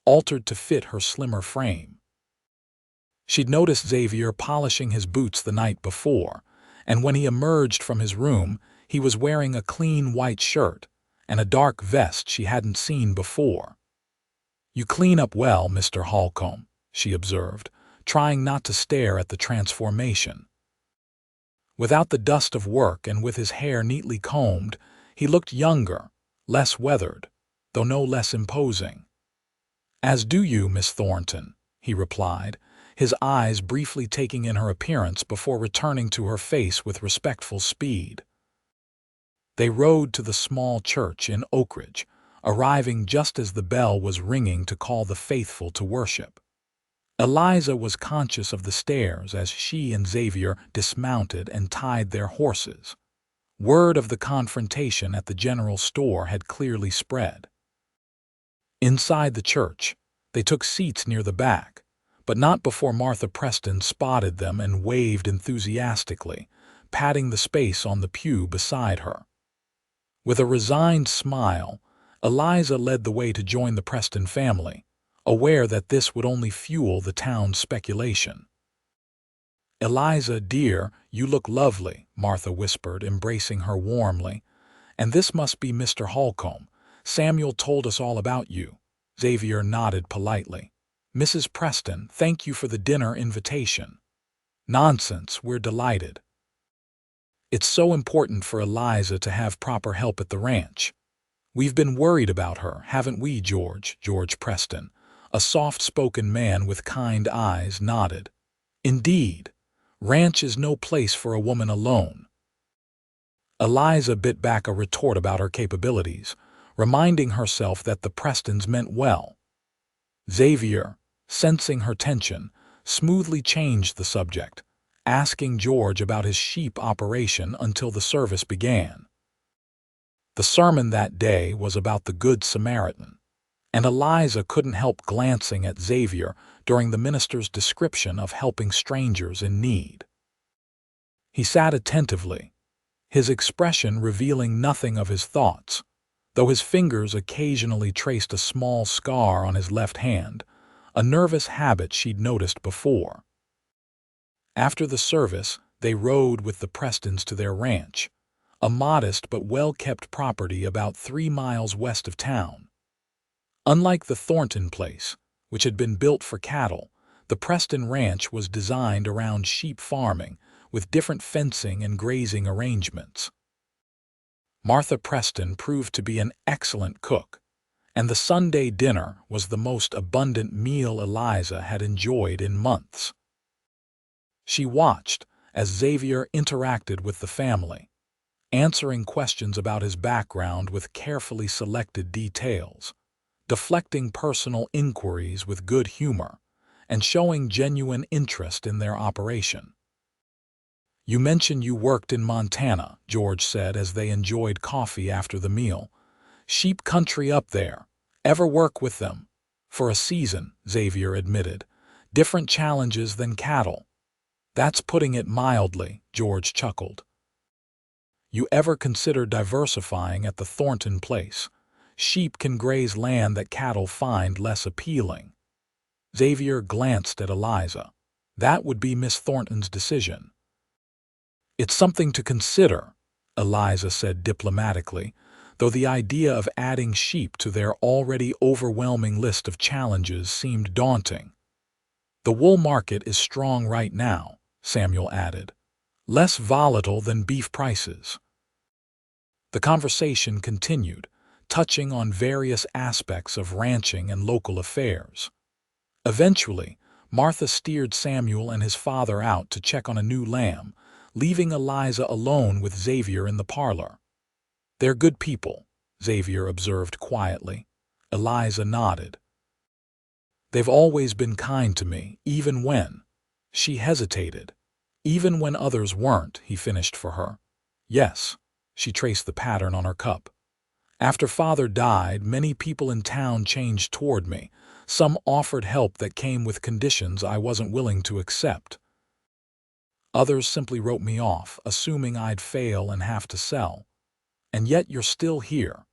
altered to fit her slimmer frame. She'd noticed Xavier polishing his boots the night before, and when he emerged from his room, he was wearing a clean white shirt and a dark vest she hadn't seen before. "You clean up well, Mr. Holcomb," she observed, trying not to stare at the transformation. Without the dust of work and with his hair neatly combed, he looked younger, less weathered, though no less imposing. "As do you, Miss Thornton," he replied, his eyes briefly taking in her appearance before returning to her face with respectful speed. They rode to the small church in Oak Ridge, arriving just as the bell was ringing to call the faithful to worship. Eliza was conscious of the stairs as she and Xavier dismounted and tied their horses. Word of the confrontation at the general store had clearly spread. Inside the church, they took seats near the back, but not before Martha Preston spotted them and waved enthusiastically, patting the space on the pew beside her. With a resigned smile, Eliza led the way to join the Preston family, aware that this would only fuel the town's speculation. "Eliza, dear, you look lovely," Martha whispered, embracing her warmly. "And this must be Mr. Holcomb. Samuel told us all about you." Xavier nodded politely. "Mrs. Preston, thank you for the dinner invitation." "Nonsense, we're delighted." It's so important for Eliza to have proper help at the ranch. "We've been worried about her, haven't we, George?" George Preston, a soft-spoken man with kind eyes, nodded. "Indeed. Ranch is no place for a woman alone." Eliza bit back a retort about her capabilities, reminding herself that the Prestons meant well. Xavier, sensing her tension, smoothly changed the subject, asking George about his sheep operation until the service began. The sermon that day was about the Good Samaritan, and Eliza couldn't help glancing at Xavier during the minister's description of helping strangers in need. He sat attentively, his expression revealing nothing of his thoughts, though his fingers occasionally traced a small scar on his left hand, a nervous habit she'd noticed before. After the service, they rode with the Prestons to their ranch, a modest but well-kept property about 3 miles west of town. Unlike the Thornton place, which had been built for cattle, the Preston ranch was designed around sheep farming, with different fencing and grazing arrangements. Martha Preston proved to be an excellent cook, and the Sunday dinner was the most abundant meal Eliza had enjoyed in months. She watched as Xavier interacted with the family, answering questions about his background with carefully selected details, deflecting personal inquiries with good humor, and showing genuine interest in their operation. "You mentioned you worked in Montana," George said as they enjoyed coffee after the meal. "Sheep country up there. Ever work with them?" "For a season," Xavier admitted. "Different challenges than cattle." "That's putting it mildly," George chuckled. "You ever consider diversifying at the Thornton place? Sheep can graze land that cattle find less appealing." Xavier glanced at Eliza. "That would be Miss Thornton's decision." "It's something to consider," Eliza said diplomatically, though the idea of adding sheep to their already overwhelming list of challenges seemed daunting. "The wool market is strong right now," Samuel added. "Less volatile than beef prices." The conversation continued, touching on various aspects of ranching and local affairs. Eventually, Martha steered Samuel and his father out to check on a new lamb, leaving Eliza alone with Xavier in the parlor. "They're good people," Xavier observed quietly. Eliza nodded. "They've always been kind to me, even when—" She hesitated. "Even when others weren't," he finished for her. "Yes," she traced the pattern on her cup. "After Father died, many people in town changed toward me. Some offered help that came with conditions I wasn't willing to accept. Others simply wrote me off, assuming I'd fail and have to sell. And yet you're still here."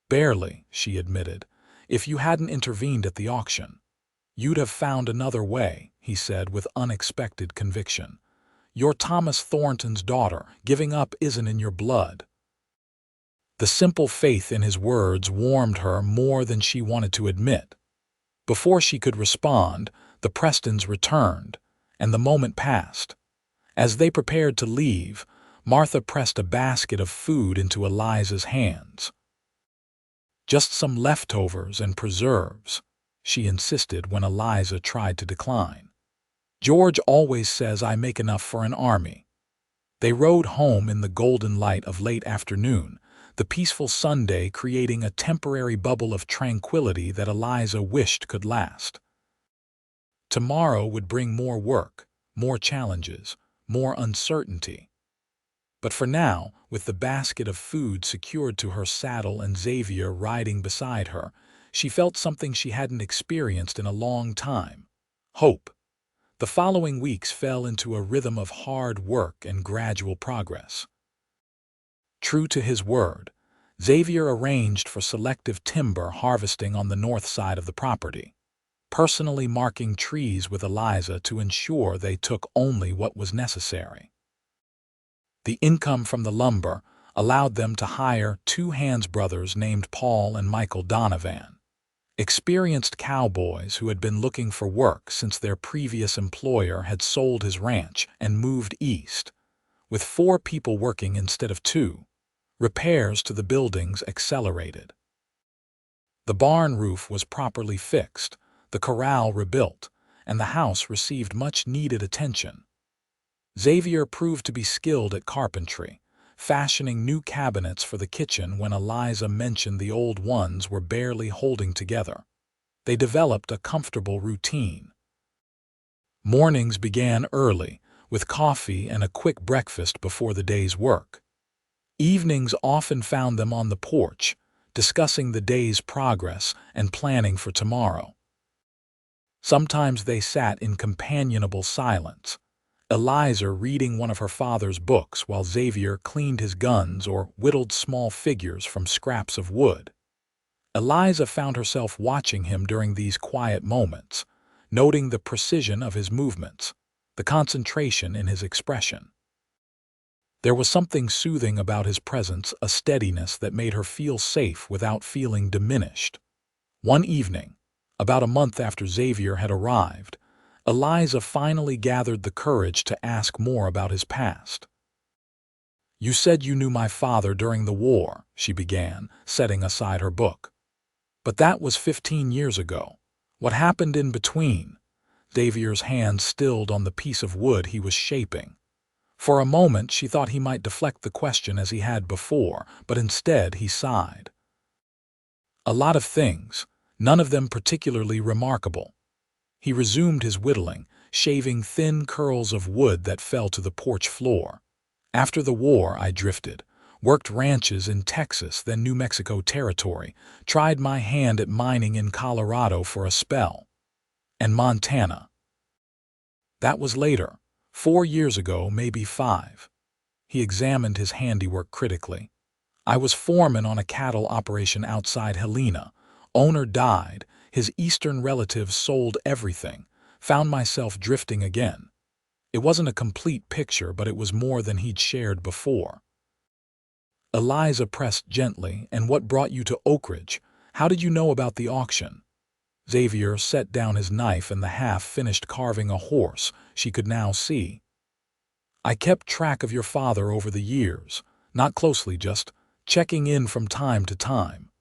"Barely," she admitted. "If you hadn't intervened at the auction, you'd have found another way," he said with unexpected conviction. "You're Thomas Thornton's daughter. Giving up isn't in your blood." The simple faith in his words warmed her more than she wanted to admit. Before she could respond, the Prestons returned, and the moment passed. As they prepared to leave, Martha pressed a basket of food into Eliza's hands. "Just some leftovers and preserves," she insisted when Eliza tried to decline. "George always says I make enough for an army." They rode home in the golden light of late afternoon, the peaceful Sunday creating a temporary bubble of tranquility that Eliza wished could last. Tomorrow would bring more work, more challenges, more uncertainty. But for now, with the basket of food secured to her saddle and Xavier riding beside her, she felt something she hadn't experienced in a long time: hope. The following weeks fell into a rhythm of hard work and gradual progress. True to his word, Xavier arranged for selective timber harvesting on the north side of the property, personally marking trees with Eliza to ensure they took only what was necessary. The income from the lumber allowed them to hire 2 Hands brothers named Paul and Michael Donovan, experienced cowboys who had been looking for work since their previous employer had sold his ranch and moved east. With 4 people working instead of 2, repairs to the buildings accelerated. The barn roof was properly fixed, the corral rebuilt, and the house received much-needed attention. Xavier proved to be skilled at carpentry, fashioning new cabinets for the kitchen when Eliza mentioned the old ones were barely holding together. They developed a comfortable routine. Mornings began early, with coffee and a quick breakfast before the day's work. Evenings often found them on the porch, discussing the day's progress and planning for tomorrow. Sometimes they sat in companionable silence, Eliza reading one of her father's books while Xavier cleaned his guns or whittled small figures from scraps of wood. Eliza found herself watching him during these quiet moments, noting the precision of his movements, the concentration in his expression. There was something soothing about his presence, a steadiness that made her feel safe without feeling diminished. One evening, about a month after Xavier had arrived, Eliza finally gathered the courage to ask more about his past. "You said you knew my father during the war," she began, setting aside her book. "But that was 15 years ago. What happened in between?" Xavier's hand stilled on the piece of wood he was shaping. For a moment she thought he might deflect the question as he had before, but instead he sighed. "A lot of things, none of them particularly remarkable." He resumed his whittling, shaving thin curls of wood that fell to the porch floor. "After the war, I drifted, worked ranches in Texas, then New Mexico territory, tried my hand at mining in Colorado for a spell. And Montana. That was later, 4 years ago, maybe 5. He examined his handiwork critically. "I was foreman on a cattle operation outside Helena. Owner died, his eastern relatives sold everything, found myself drifting again. It wasn't a complete picture, but it was more than he'd shared before." Eliza pressed gently. "And what brought you to Oak Ridge? How did you know about the auction?" Xavier set down his knife and the half-finished carving a horse she could now see. "I kept track of your father over the years, not closely, just checking in from time to time.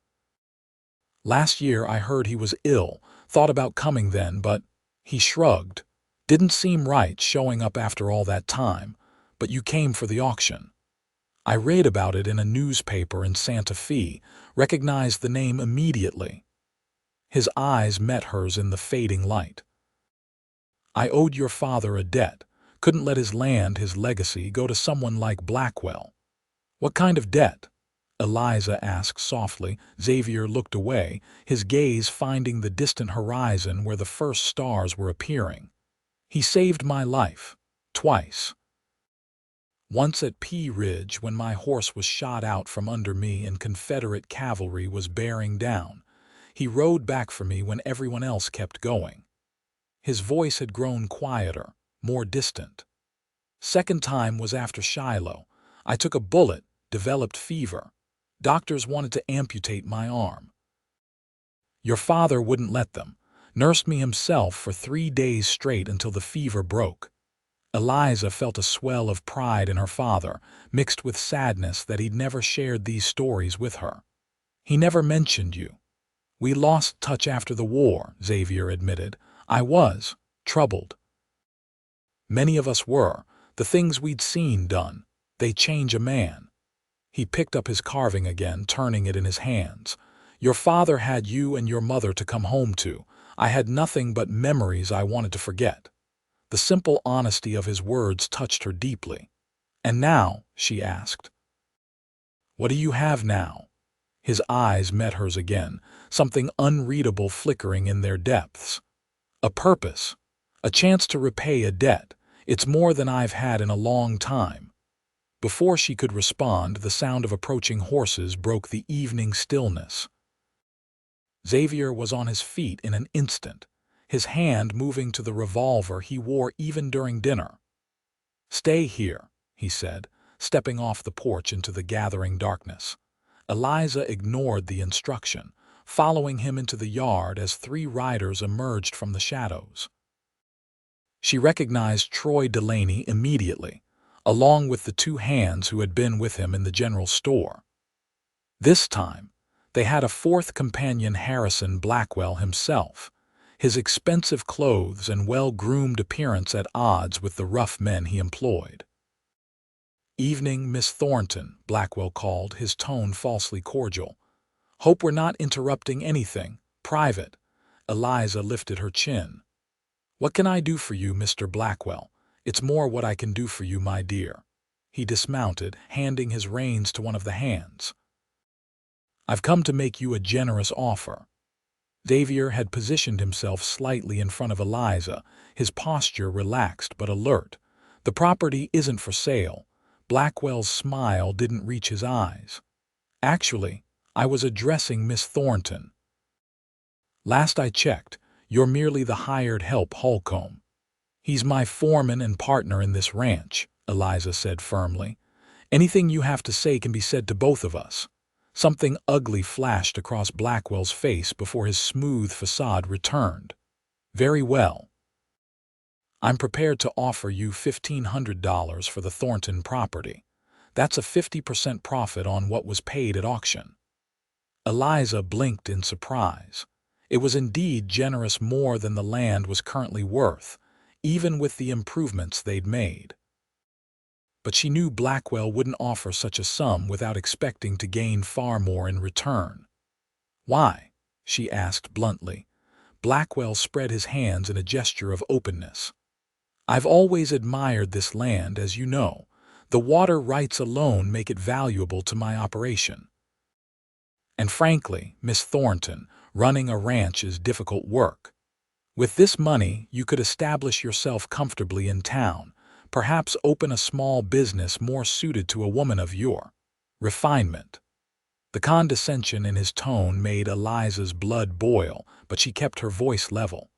Last year I heard he was ill, thought about coming then, but," he shrugged, "didn't seem right showing up after all that time, but you came for the auction. I read about it in a newspaper in Santa Fe, recognized the name immediately." His eyes met hers in the fading light. "I owed your father a debt, couldn't let his land, his legacy, go to someone like Blackwell." "What kind of debt?" Eliza asked softly. Xavier looked away, his gaze finding the distant horizon where the first stars were appearing. "He saved my life, twice. Once at Pea Ridge when my horse was shot out from under me and Confederate cavalry was bearing down. He rode back for me when everyone else kept going." His voice had grown quieter, more distant. "Second time was after Shiloh. I took a bullet, developed fever. Doctors wanted to amputate my arm. Your father wouldn't let them. Nursed me himself for 3 days straight until the fever broke." Eliza felt a swell of pride in her father, mixed with sadness that he'd never shared these stories with her. "He never mentioned you." "We lost touch after the war," Xavier admitted. "I was troubled. Many of us were. The things we'd seen done, they change a man." He picked up his carving again, turning it in his hands. "Your father had you and your mother to come home to. I had nothing but memories I wanted to forget." The simple honesty of his words touched her deeply. "And now," she asked, "what do you have now?" His eyes met hers again, something unreadable flickering in their depths. "A purpose. A chance to repay a debt. It's more than I've had in a long time." Before she could respond, the sound of approaching horses broke the evening stillness. Xavier was on his feet in an instant, his hand moving to the revolver he wore even during dinner. "Stay here," he said, stepping off the porch into the gathering darkness. Eliza ignored the instruction, following him into the yard as 3 riders emerged from the shadows. She recognized Troy Delaney immediately, along with the 2 hands who had been with him in the general store. This time, they had a 4th companion, Harrison Blackwell himself, his expensive clothes and well-groomed appearance at odds with the rough men he employed. "Evening, Miss Thornton," Blackwell called, his tone falsely cordial. "Hope we're not interrupting anything private." Eliza lifted her chin. "What can I do for you, Mr. Blackwell? It's more what I can do for you, my dear." He dismounted, handing his reins to one of the hands. "I've come to make you a generous offer." Xavier had positioned himself slightly in front of Eliza, his posture relaxed but alert, The property isn't for sale. Blackwell's smile didn't reach his eyes. Actually, I was addressing Miss Thornton. Last I checked, you're merely the hired help, Holcomb. He's my foreman and partner in this ranch, Eliza said firmly. Anything you have to say can be said to both of us. Something ugly flashed across Blackwell's face before his smooth facade returned. Very well. I'm prepared to offer you $1,500 for the Thornton property. That's a 50% profit on what was paid at auction. Eliza blinked in surprise. It was indeed generous, more than the land was currently worth, even with the improvements they'd made. But she knew Blackwell wouldn't offer such a sum without expecting to gain far more in return. Why? She asked bluntly. Blackwell spread his hands in a gesture of openness. I've always admired this land, as you know. The water rights alone make it valuable to my operation. And frankly, Miss Thornton, running a ranch is difficult work. With this money, you could establish yourself comfortably in town, perhaps open a small business more suited to a woman of your refinement. The condescension in his tone made Eliza's blood boil, but she kept her voice level.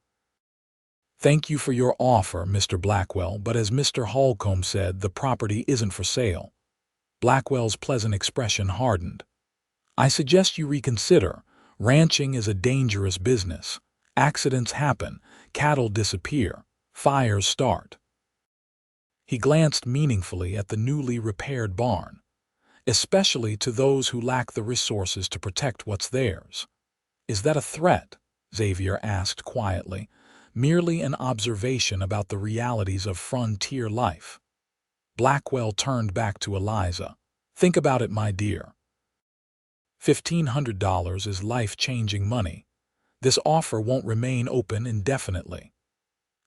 Thank you for your offer, Mr. Blackwell, but as Mr. Holcomb said, the property isn't for sale. Blackwell's pleasant expression hardened. I suggest you reconsider. Ranching is a dangerous business. Accidents happen, cattle disappear, fires start. He glanced meaningfully at the newly repaired barn, especially to those who lack the resources to protect what's theirs. Is that a threat? Xavier asked quietly. Merely an observation about the realities of frontier life. Blackwell turned back to Eliza. Think about it, my dear. $1,500 is life-changing money. This offer won't remain open indefinitely.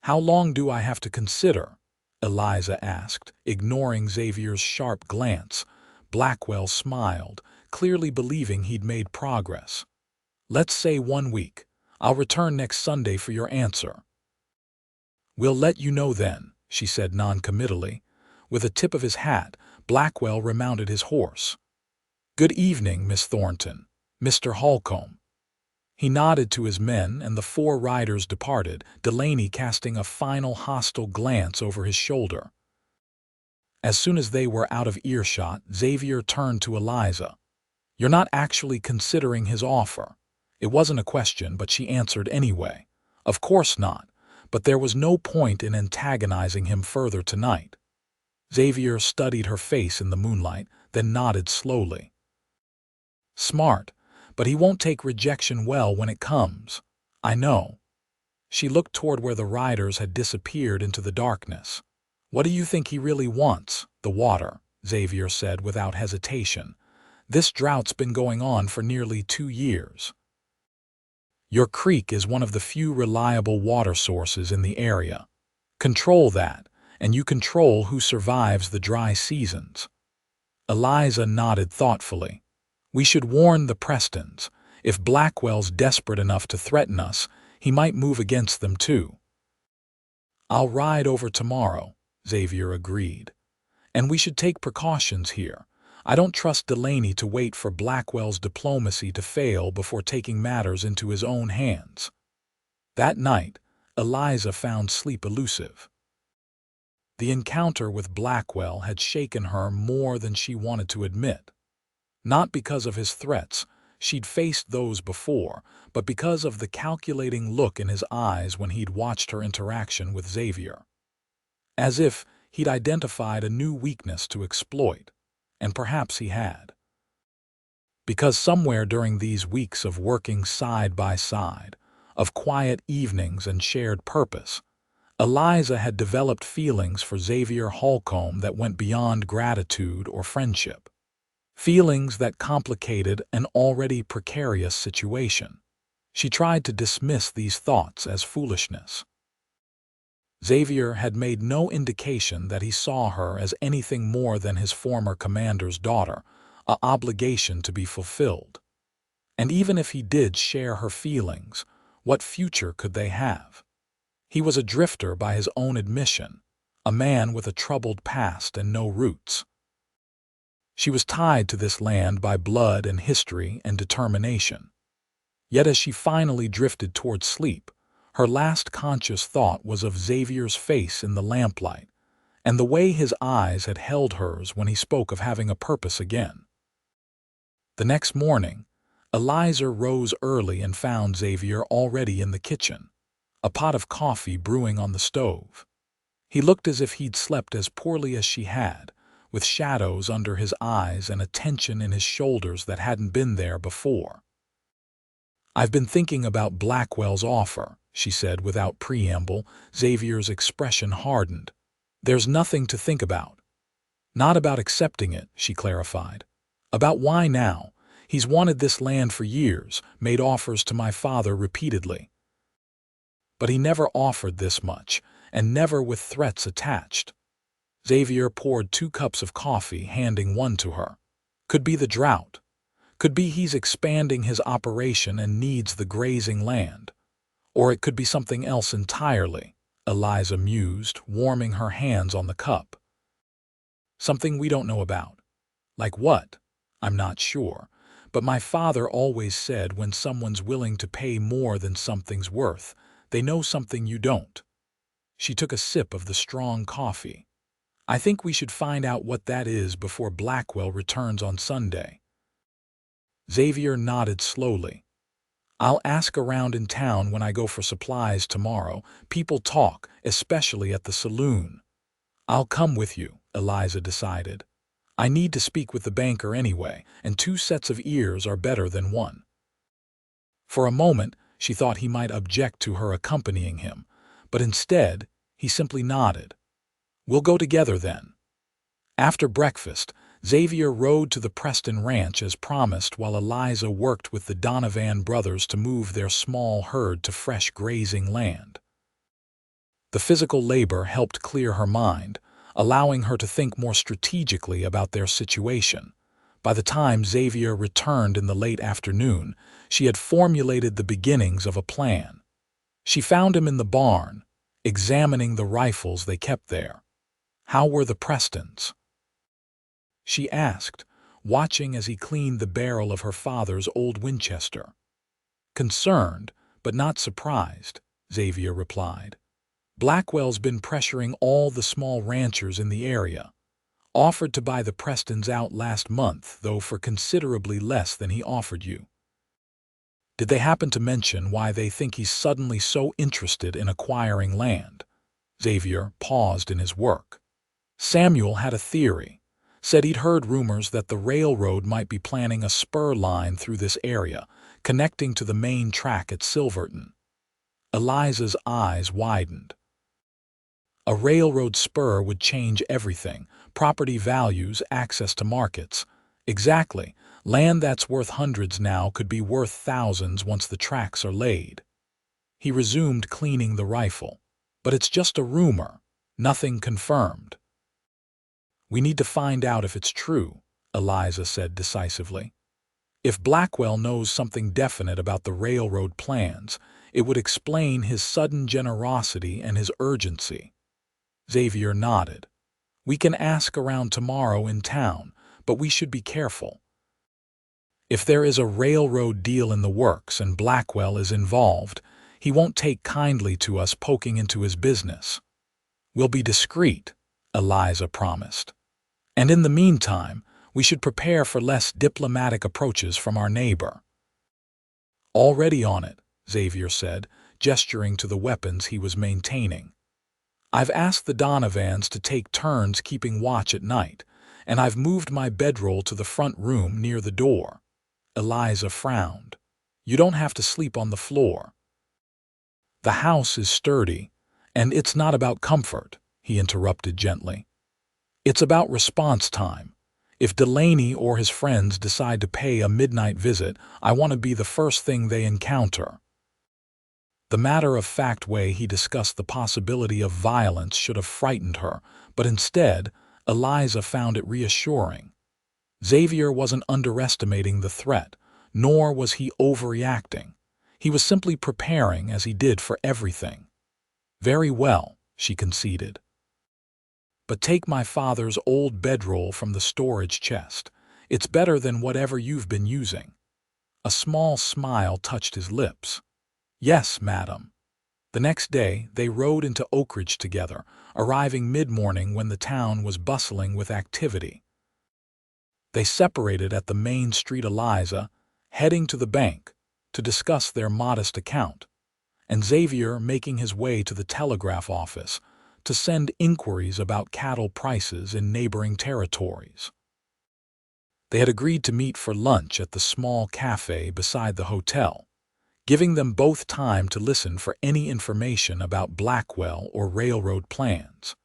How long do I have to consider? Eliza asked, ignoring Xavier's sharp glance. Blackwell smiled, clearly believing he'd made progress. Let's say 1 week. I'll return next Sunday for your answer. We'll let you know then, she said noncommittally. With a tip of his hat, Blackwell remounted his horse. Good evening, Miss Thornton. Mr. Holcomb. He nodded to his men, and the 4 riders departed, Delaney casting a final hostile glance over his shoulder. As soon as they were out of earshot, Xavier turned to Eliza. You're not actually considering his offer. It wasn't a question, but she answered anyway. Of course not, but there was no point in antagonizing him further tonight. Xavier studied her face in the moonlight, then nodded slowly. Smart, but he won't take rejection well when it comes. I know. She looked toward where the riders had disappeared into the darkness. What do you think he really wants? The water, Xavier said without hesitation. This drought's been going on for nearly 2 years. Your creek is one of the few reliable water sources in the area. Control that, and you control who survives the dry seasons. Eliza nodded thoughtfully. We should warn the Prestons. If Blackwell's desperate enough to threaten us, he might move against them too. I'll ride over tomorrow, Xavier agreed. And we should take precautions here. I don't trust Delaney to wait for Blackwell's diplomacy to fail before taking matters into his own hands. That night, Eliza found sleep elusive. The encounter with Blackwell had shaken her more than she wanted to admit. Not because of his threats, she'd faced those before, but because of the calculating look in his eyes when he'd watched her interaction with Xavier. As if he'd identified a new weakness to exploit. And perhaps he had. Because somewhere during these weeks of working side by side, of quiet evenings and shared purpose, Eliza had developed feelings for Xavier Holcomb that went beyond gratitude or friendship. Feelings that complicated an already precarious situation. She tried to dismiss these thoughts as foolishness. Xavier had made no indication that he saw her as anything more than his former commander's daughter, an obligation to be fulfilled. And even if he did share her feelings, what future could they have? He was a drifter by his own admission, a man with a troubled past and no roots. She was tied to this land by blood and history and determination. Yet as she finally drifted toward sleep, her last conscious thought was of Xavier's face in the lamplight, and the way his eyes had held hers when he spoke of having a purpose again. The next morning, Eliza rose early and found Xavier already in the kitchen, a pot of coffee brewing on the stove. He looked as if he'd slept as poorly as she had, with shadows under his eyes and a tension in his shoulders that hadn't been there before. "I've been thinking about Blackwell's offer," she said without preamble. Xavier's expression hardened. "There's nothing to think about." "Not about accepting it," she clarified. "About why now. He's wanted this land for years, made offers to my father repeatedly. But he never offered this much, and never with threats attached." Xavier poured 2 cups of coffee, handing one to her. "Could be the drought. Could be he's expanding his operation and needs the grazing land. Or it could be something else entirely," Eliza mused, warming her hands on the cup. "Something we don't know about." "Like what?" "I'm not sure. But my father always said when someone's willing to pay more than something's worth, they know something you don't." She took a sip of the strong coffee. "I think we should find out what that is before Blackwell returns on Sunday." Xavier nodded slowly. "I'll ask around in town when I go for supplies tomorrow. People talk, especially at the saloon." "I'll come with you," Eliza decided. "I need to speak with the banker anyway, and 2 sets of ears are better than 1. For a moment, she thought he might object to her accompanying him, but instead, he simply nodded. "We'll go together then." After breakfast, Xavier rode to the Preston ranch as promised while Eliza worked with the Donovan brothers to move their small herd to fresh grazing land. The physical labor helped clear her mind, allowing her to think more strategically about their situation. By the time Xavier returned in the late afternoon, she had formulated the beginnings of a plan. She found him in the barn, examining the rifles they kept there. "How were the Prestons?" she asked, watching as he cleaned the barrel of her father's old Winchester. "Concerned, but not surprised," Xavier replied. "Blackwell's been pressuring all the small ranchers in the area. Offered to buy the Prestons out last month, though for considerably less than he offered you." "Did they happen to mention why they think he's suddenly so interested in acquiring land?" Xavier paused in his work. "Samuel had a theory. Said he'd heard rumors that the railroad might be planning a spur line through this area, connecting to the main track at Silverton." Eliza's eyes widened. "A railroad spur would change everything: property values, access to markets." "Exactly. Land that's worth hundreds now could be worth thousands once the tracks are laid." He resumed cleaning the rifle. "But it's just a rumor, nothing confirmed." "We need to find out if it's true," Eliza said decisively. "If Blackwell knows something definite about the railroad plans, it would explain his sudden generosity and his urgency." Xavier nodded. "We can ask around tomorrow in town, but we should be careful. If there is a railroad deal in the works and Blackwell is involved, he won't take kindly to us poking into his business." "We'll be discreet," Eliza promised. "And in the meantime, we should prepare for less diplomatic approaches from our neighbor." "Already on it," Xavier said, gesturing to the weapons he was maintaining. "I've asked the Donovans to take turns keeping watch at night, and I've moved my bedroll to the front room near the door." Eliza frowned. "You don't have to sleep on the floor." "The house is sturdy, and it's not about comfort," he interrupted gently. "It's about response time. If Delaney or his friends decide to pay a midnight visit, I want to be the first thing they encounter." The matter-of-fact way he discussed the possibility of violence should have frightened her, but instead, Eliza found it reassuring. Xavier wasn't underestimating the threat, nor was he overreacting. He was simply preparing as he did for everything. "Very well," she conceded. But take my father's old bedroll from the storage chest. It's better than whatever you've been using." A small smile touched his lips. "Yes, madam." The next day, they rode into Oakridge together, arriving mid-morning when the town was bustling with activity. They separated at the main street Eliza, heading to the bank to discuss their modest account, and Xavier making his way to the telegraph office to send inquiries about cattle prices in neighboring territories. They had agreed to meet for lunch at the small cafe beside the hotel, giving them both time to listen for any information about Blackwell or railroad plans.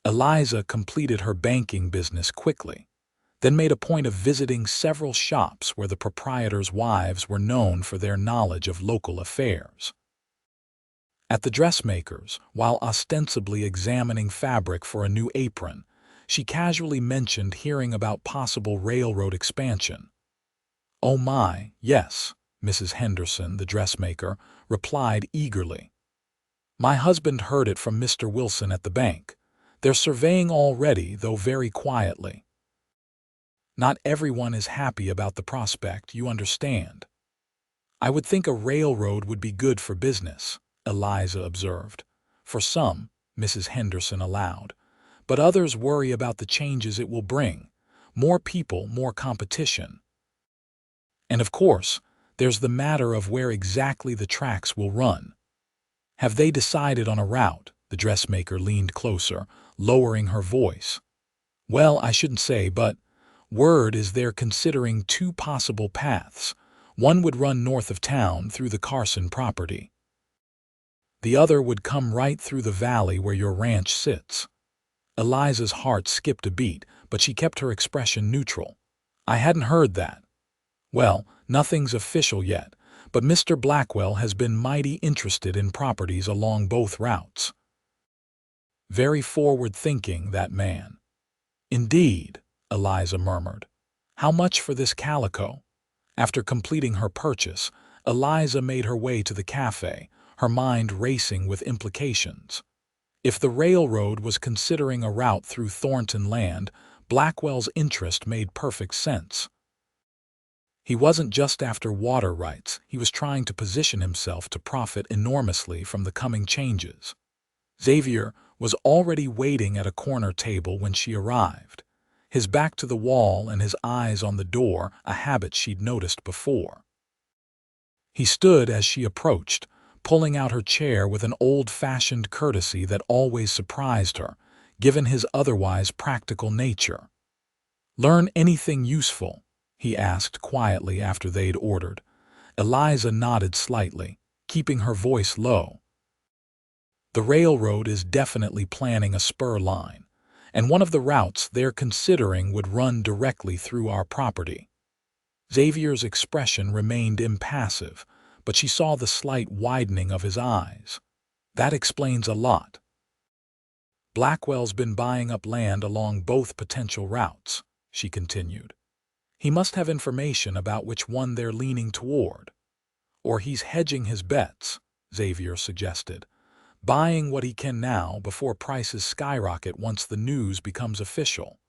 Eliza completed her banking business quickly, then made a point of visiting several shops where the proprietors' wives were known for their knowledge of local affairs. At the dressmaker's, while ostensibly examining fabric for a new apron, she casually mentioned hearing about possible railroad expansion. "Oh my, yes," Mrs. Henderson, the dressmaker, replied eagerly. "My husband heard it from Mr. Wilson at the bank. They're surveying already, though very quietly. Not everyone is happy about the prospect, you understand." "I would think a railroad would be good for business," Eliza observed. "For some," Mrs. Henderson allowed, "but others worry about the changes it will bring. More people, more competition. And of course, there's the matter of where exactly the tracks will run." "Have they decided on a route?" The dressmaker leaned closer, lowering her voice. "Well, I shouldn't say, but word is they're considering two possible paths. One would run north of town through the Carson property. The other would come right through the valley where your ranch sits." Eliza's heart skipped a beat, but she kept her expression neutral. "I hadn't heard that." "Well, nothing's official yet, but Mr. Blackwell has been mighty interested in properties along both routes. Very forward-thinking, that man." "Indeed," Eliza murmured. "How much for this calico?" After completing her purchase, Eliza made her way to the cafe, her mind racing with implications. If the railroad was considering a route through Thornton land, Blackwell's interest made perfect sense. He wasn't just after water rights, he was trying to position himself to profit enormously from the coming changes. Xavier was already waiting at a corner table when she arrived, his back to the wall and his eyes on the door, a habit she'd noticed before. He stood as she approached, pulling out her chair with an old-fashioned courtesy that always surprised her, given his otherwise practical nature. "Learn anything useful?" he asked quietly after they'd ordered. Eliza nodded slightly, keeping her voice low. "The railroad is definitely planning a spur line, and one of the routes they're considering would run directly through our property." Xavier's expression remained impassive, but she saw the slight widening of his eyes. "That explains a lot. Blackwell's been buying up land along both potential routes," she continued. "He must have information about which one they're leaning toward. Or he's hedging his bets," Xavier suggested, "buying what he can now before prices skyrocket once the news becomes official."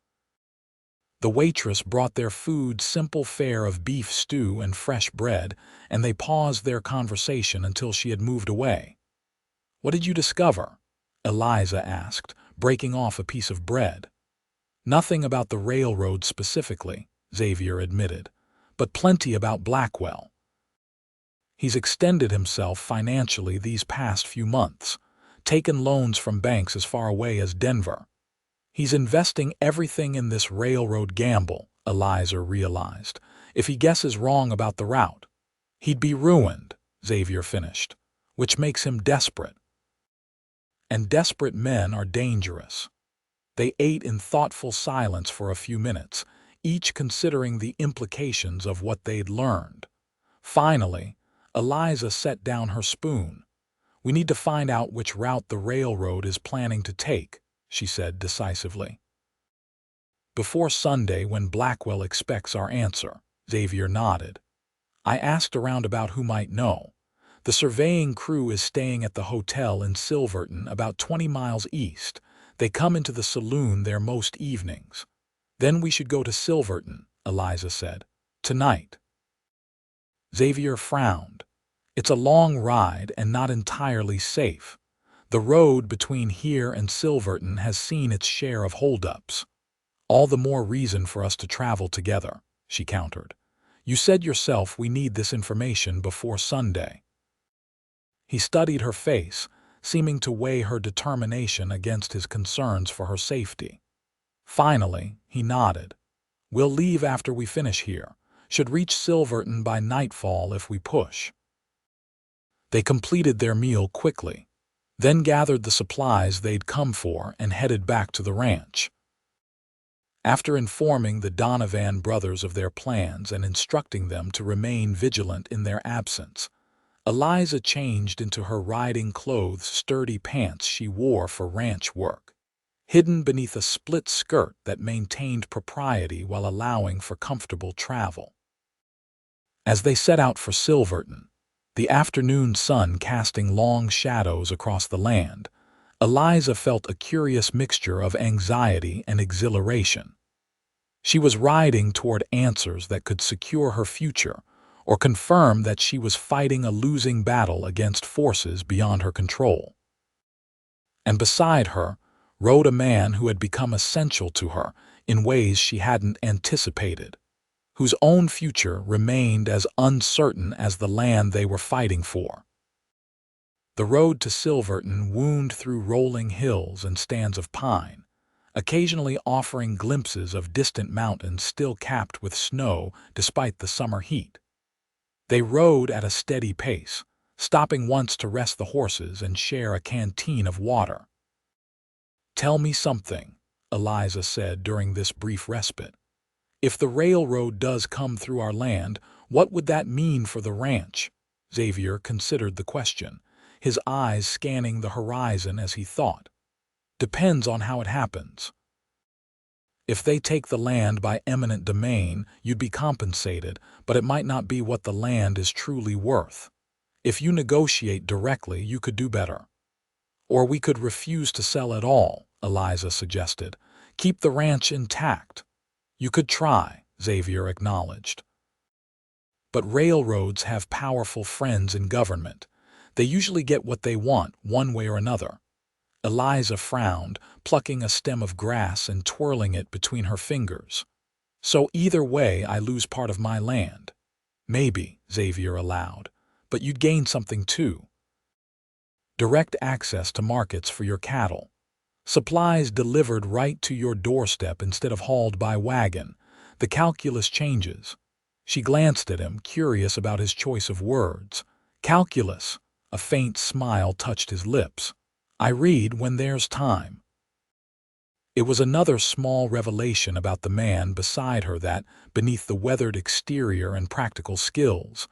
The waitress brought their food simple fare of beef stew and fresh bread, and they paused their conversation until she had moved away. "What did you discover?" Eliza asked, breaking off a piece of bread. "Nothing about the railroad specifically," Xavier admitted, "but plenty about Blackwell. He's extended himself financially these past few months, taken loans from banks as far away as Denver. He's investing everything in this railroad gamble," Eliza realized. "If he guesses wrong about the route, he'd be ruined," Xavier finished, "which makes him desperate. And desperate men are dangerous." They ate in thoughtful silence for a few minutes, each considering the implications of what they'd learned. Finally, Eliza set down her spoon. "We need to find out which route the railroad is planning to take," she said decisively. "Before Sunday, when Blackwell expects our answer," Xavier nodded. "I asked around about who might know. The surveying crew is staying at the hotel in Silverton, about 20 miles east. They come into the saloon there most evenings. Then we should go to Silverton, Eliza said. Tonight. Xavier frowned. It's a long ride and not entirely safe. The road between here and Silverton has seen its share of holdups. All the more reason for us to travel together, she countered. You said yourself we need this information before Sunday. He studied her face, seeming to weigh her determination against his concerns for her safety. Finally, he nodded. We'll leave after we finish here. Should reach Silverton by nightfall if we push. They completed their meal quickly, then gathered the supplies they'd come for and headed back to the ranch. After informing the Donovan brothers of their plans and instructing them to remain vigilant in their absence, Eliza changed into her riding clothes sturdy pants she wore for ranch work, hidden beneath a split skirt that maintained propriety while allowing for comfortable travel. As they set out for Silverton, the afternoon sun casting long shadows across the land, Eliza felt a curious mixture of anxiety and exhilaration. She was riding toward answers that could secure her future or confirm that she was fighting a losing battle against forces beyond her control. And beside her rode a man who had become essential to her in ways she hadn't anticipated, whose own future remained as uncertain as the land they were fighting for. The road to Silverton wound through rolling hills and stands of pine, occasionally offering glimpses of distant mountains still capped with snow despite the summer heat. They rode at a steady pace, stopping once to rest the horses and share a canteen of water. Tell me something, Eliza said during this brief respite. If the railroad does come through our land, what would that mean for the ranch? Xavier considered the question, his eyes scanning the horizon as he thought. Depends on how it happens. If they take the land by eminent domain, you'd be compensated, but it might not be what the land is truly worth. If you negotiate directly, you could do better. Or we could refuse to sell at all, Eliza suggested. Keep the ranch intact. You could try, Xavier acknowledged. But railroads have powerful friends in government. They usually get what they want, one way or another. Eliza frowned, plucking a stem of grass and twirling it between her fingers. So either way, I lose part of my land. Maybe, Xavier allowed, but you'd gain something too. Direct access to markets for your cattle. Supplies delivered right to your doorstep instead of hauled by wagon. The calculus changes. She glanced at him, curious about his choice of words. Calculus. A faint smile touched his lips. I read when there's time. It was another small revelation about the man beside her that, beneath the weathered exterior and practical skills,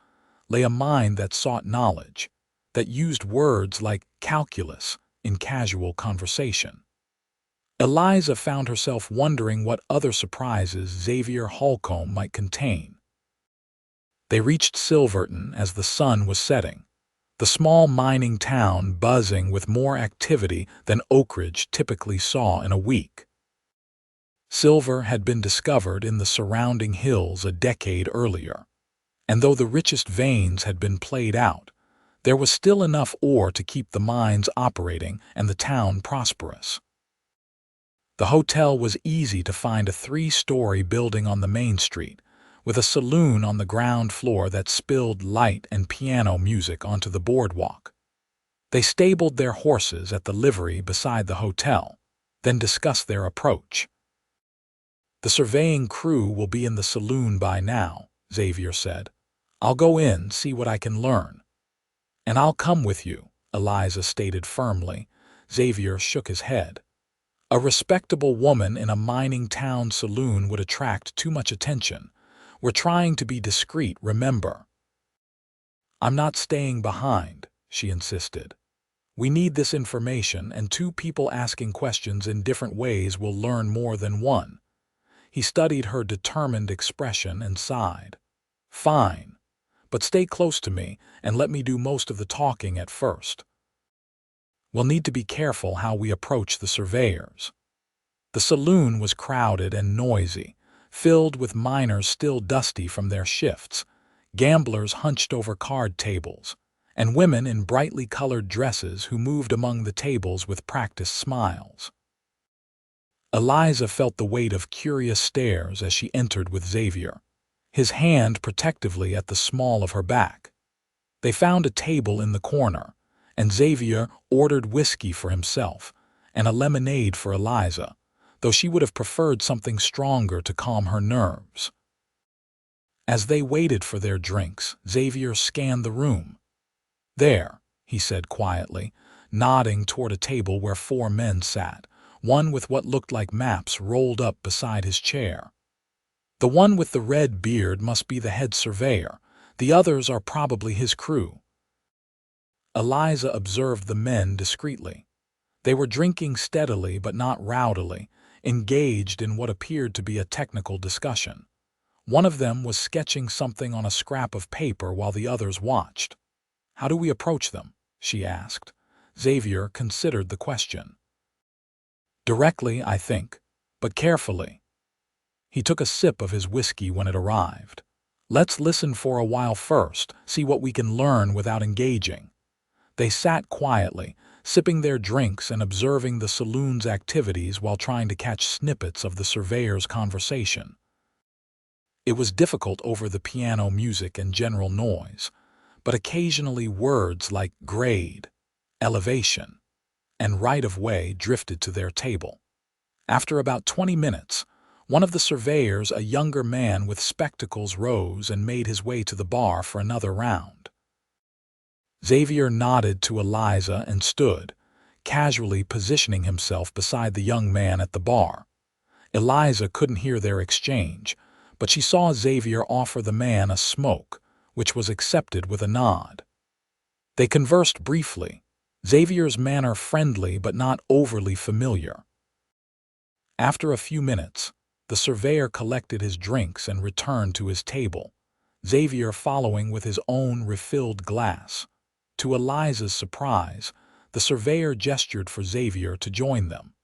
lay a mind that sought knowledge, that used words like calculus in casual conversation. Eliza found herself wondering what other surprises Xavier Holcomb might contain. They reached Silverton as the sun was setting, the small mining town buzzing with more activity than Oak Ridge typically saw in a week. Silver had been discovered in the surrounding hills a decade earlier, and though the richest veins had been played out, there was still enough ore to keep the mines operating and the town prosperous. The hotel was easy to find, a 3-story building on the main street, with a saloon on the ground floor that spilled light and piano music onto the boardwalk. They stabled their horses at the livery beside the hotel, then discussed their approach. The surveying crew will be in the saloon by now, Xavier said. I'll go in, see what I can learn. And I'll come with you, Eliza stated firmly. Xavier shook his head. A respectable woman in a mining town saloon would attract too much attention. We're trying to be discreet, remember. I'm not staying behind, she insisted. We need this information, and 2 people asking questions in different ways will learn more than one. He studied her determined expression and sighed. Fine, but stay close to me and let me do most of the talking at first. We'll need to be careful how we approach the surveyors. The saloon was crowded and noisy, filled with miners still dusty from their shifts, gamblers hunched over card tables, and women in brightly colored dresses who moved among the tables with practiced smiles. Eliza felt the weight of curious stares as she entered with Xavier, his hand protectively at the small of her back. They found a table in the corner, and Xavier ordered whiskey for himself and a lemonade for Eliza, though she would have preferred something stronger to calm her nerves. As they waited for their drinks, Xavier scanned the room. "There," he said quietly, nodding toward a table where 4 men sat, one with what looked like maps rolled up beside his chair. "The one with the red beard must be the head surveyor. The others are probably his crew." Eliza observed the men discreetly. They were drinking steadily but not rowdily, engaged in what appeared to be a technical discussion. One of them was sketching something on a scrap of paper while the others watched. "How do we approach them?" she asked. Xavier considered the question. "Directly, I think, but carefully." He took a sip of his whiskey when it arrived. "Let's listen for a while first, see what we can learn without engaging." They sat quietly, sipping their drinks and observing the saloon's activities while trying to catch snippets of the surveyor's conversation. It was difficult over the piano music and general noise, but occasionally words like grade, elevation, and right-of-way drifted to their table. After about 20 minutes, one of the surveyors, a younger man with spectacles, rose and made his way to the bar for another round. Xavier nodded to Eliza and stood, casually positioning himself beside the young man at the bar. Eliza couldn't hear their exchange, but she saw Xavier offer the man a smoke, which was accepted with a nod. They conversed briefly, Xavier's manner friendly but not overly familiar. After a few minutes, the surveyor collected his drinks and returned to his table, Xavier following with his own refilled glass. To Eliza's surprise, the surveyor gestured for Xavier to join them.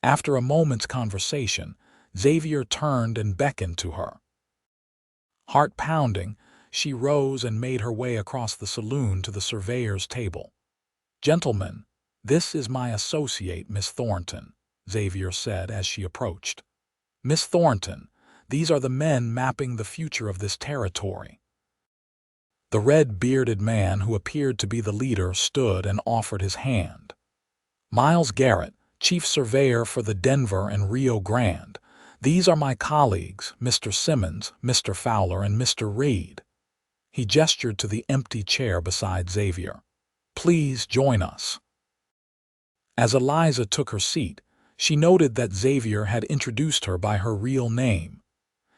After a moment's conversation, Xavier turned and beckoned to her. Heart pounding, she rose and made her way across the saloon to the surveyor's table. "Gentlemen, this is my associate, Miss Thornton," Xavier said as she approached. "Miss Thornton, these are the men mapping the future of this territory." The red-bearded man who appeared to be the leader stood and offered his hand. "Miles Garrett, Chief Surveyor for the Denver and Rio Grande. These are my colleagues, Mr. Simmons, Mr. Fowler, and Mr. Reed." He gestured to the empty chair beside Xavier. "Please join us." As Eliza took her seat, she noted that Xavier had introduced her by her real name.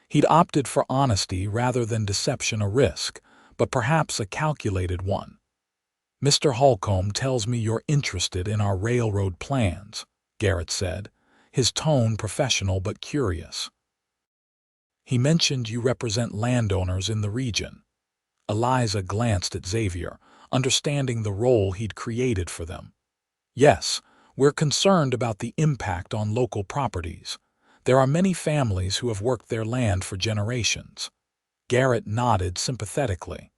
He'd opted for honesty rather than deception, a risk, but perhaps a calculated one. "Mr. Holcomb tells me you're interested in our railroad plans," Garrett said, his tone professional but curious. "He mentioned you represent landowners in the region." Eliza glanced at Xavier, understanding the role he'd created for them. "Yes, we're concerned about the impact on local properties. There are many families who have worked their land for generations." Garrett nodded sympathetically.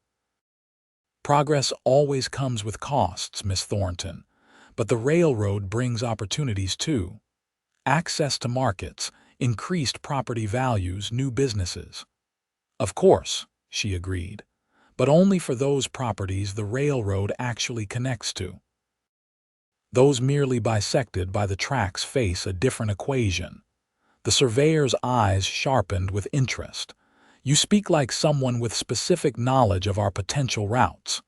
"Progress always comes with costs, Miss Thornton, but the railroad brings opportunities too. Access to markets, increased property values, new businesses." "Of course," she agreed, "but only for those properties the railroad actually connects to. Those merely bisected by the tracks face a different equation." The surveyor's eyes sharpened with interest. "You speak like someone with specific knowledge of our potential routes."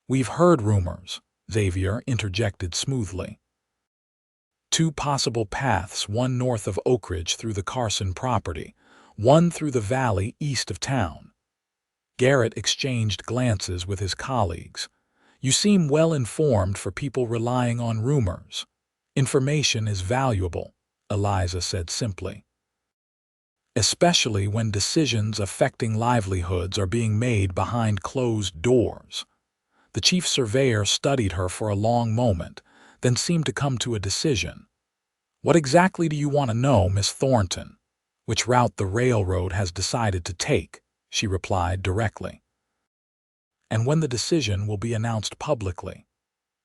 "We've heard rumors," Xavier interjected smoothly. "2 possible paths, one north of Oak Ridge through the Carson property, one through the valley east of town." Garrett exchanged glances with his colleagues. "You seem well informed for people relying on rumors." "Information is valuable," Eliza said simply. "Especially when decisions affecting livelihoods are being made behind closed doors." The chief surveyor studied her for a long moment, then seemed to come to a decision. "What exactly do you want to know, Miss Thornton?" "Which route the railroad has decided to take," she replied directly. "And when the decision will be announced publicly."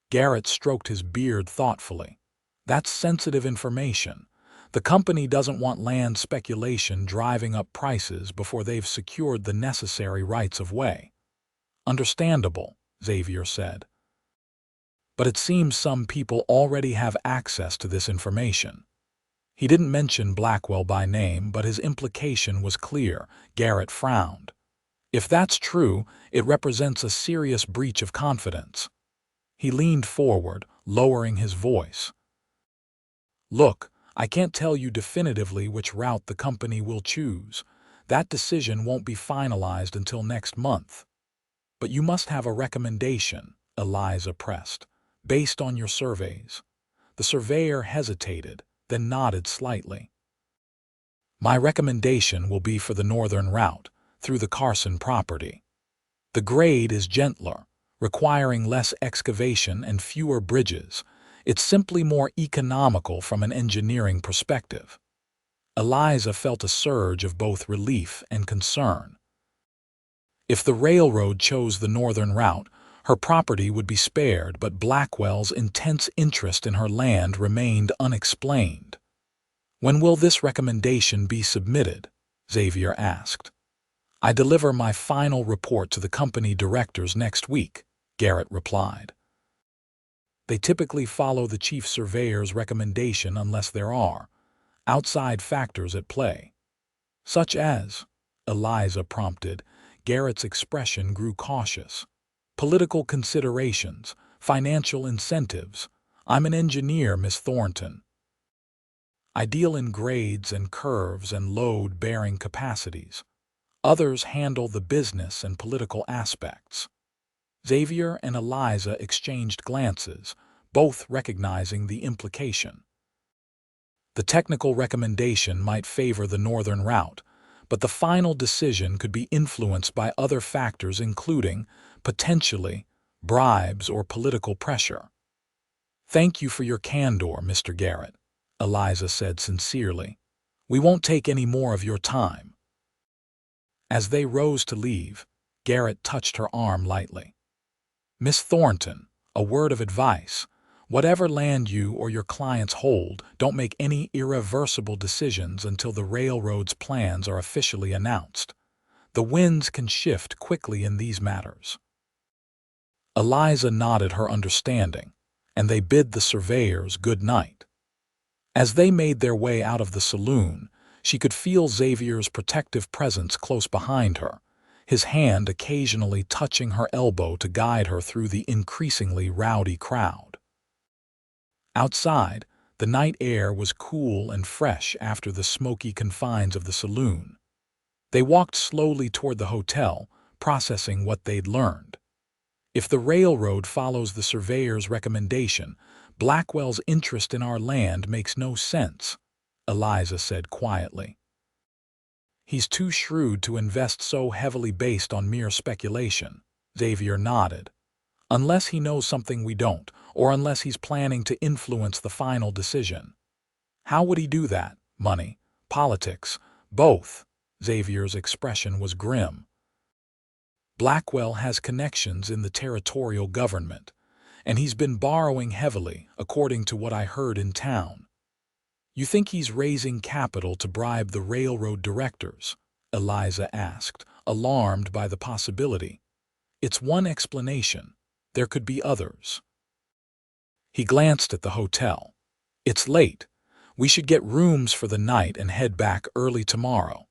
Garrett stroked his beard thoughtfully. "That's sensitive information. The company doesn't want land speculation driving up prices before they've secured the necessary rights of way." "Understandable," Xavier said. "But it seems some people already have access to this information." He didn't mention Blackwell by name, but his implication was clear. Garrett frowned. "If that's true, it represents a serious breach of confidence." He leaned forward, lowering his voice. "Look, I can't tell you definitively which route the company will choose. That decision won't be finalized until next month. But you must have a recommendation," Eliza pressed, "based on your surveys." The surveyor hesitated, then nodded slightly. "My recommendation will be for the northern route, through the Carson property. The grade is gentler, requiring less excavation and fewer bridges. It's simply more economical from an engineering perspective." Eliza felt a surge of both relief and concern. If the railroad chose the northern route, her property would be spared, but Blackwell's intense interest in her land remained unexplained. "When will this recommendation be submitted?" Xavier asked. "I deliver my final report to the company directors next week," Garrett replied. "They typically follow the chief surveyor's recommendation unless there are outside factors at play." "Such as?" Eliza prompted. Garrett's expression grew cautious. "Political considerations, financial incentives. I'm an engineer, Miss Thornton. I deal in grades and curves and load-bearing capacities. Others handle the business and political aspects." Xavier and Eliza exchanged glances, both recognizing the implication. The technical recommendation might favor the northern route, but the final decision could be influenced by other factors including, potentially, bribes or political pressure. "Thank you for your candor, Mr. Garrett," Eliza said sincerely. "We won't take any more of your time." As they rose to leave, Garrett touched her arm lightly. "Miss Thornton, a word of advice. Whatever land you or your clients hold, don't make any irreversible decisions until the railroad's plans are officially announced. The winds can shift quickly in these matters." Eliza nodded her understanding, and they bid the surveyors good night. As they made their way out of the saloon, she could feel Xavier's protective presence close behind her, his hand occasionally touching her elbow to guide her through the increasingly rowdy crowd. Outside, the night air was cool and fresh after the smoky confines of the saloon. They walked slowly toward the hotel, processing what they'd learned. "If the railroad follows the surveyor's recommendation, Blackwell's interest in our land makes no sense," Eliza said quietly. "He's too shrewd to invest so heavily based on mere speculation," Xavier nodded. "Unless he knows something we don't, or unless he's planning to influence the final decision." "How would he do that? Money? Politics? Both?" Xavier's expression was grim. "Blackwell has connections in the territorial government, and he's been borrowing heavily, according to what I heard in town." "You think he's raising capital to bribe the railroad directors?" Eliza asked, alarmed by the possibility. "It's one explanation. There could be others." He glanced at the hotel. "It's late. We should get rooms for the night and head back early tomorrow."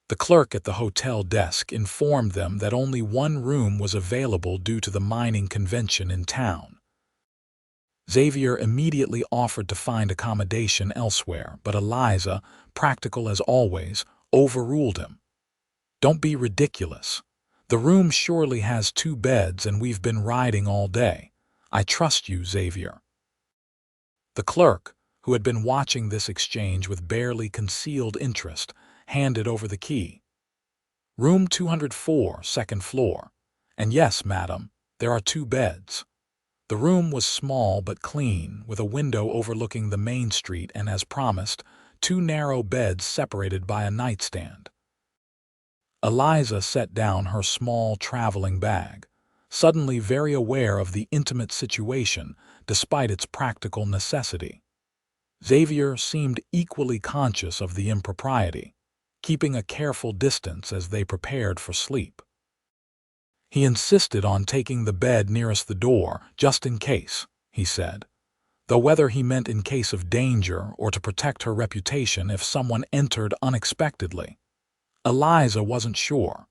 The clerk at the hotel desk informed them that only one room was available due to the mining convention in town. Xavier immediately offered to find accommodation elsewhere, but Eliza, practical as always, overruled him. "Don't be ridiculous. The room surely has 2 beds and we've been riding all day. I trust you, Xavier." The clerk, who had been watching this exchange with barely concealed interest, handed over the key. "Room 204, second floor. And yes, madam, there are 2 beds." The room was small but clean, with a window overlooking the main street and, as promised, two narrow beds separated by a nightstand. Eliza set down her small traveling bag, suddenly very aware of the intimate situation despite its practical necessity. Xavier seemed equally conscious of the impropriety, keeping a careful distance as they prepared for sleep. He insisted on taking the bed nearest the door, just in case, he said, though whether he meant in case of danger or to protect her reputation if someone entered unexpectedly, Eliza wasn't sure.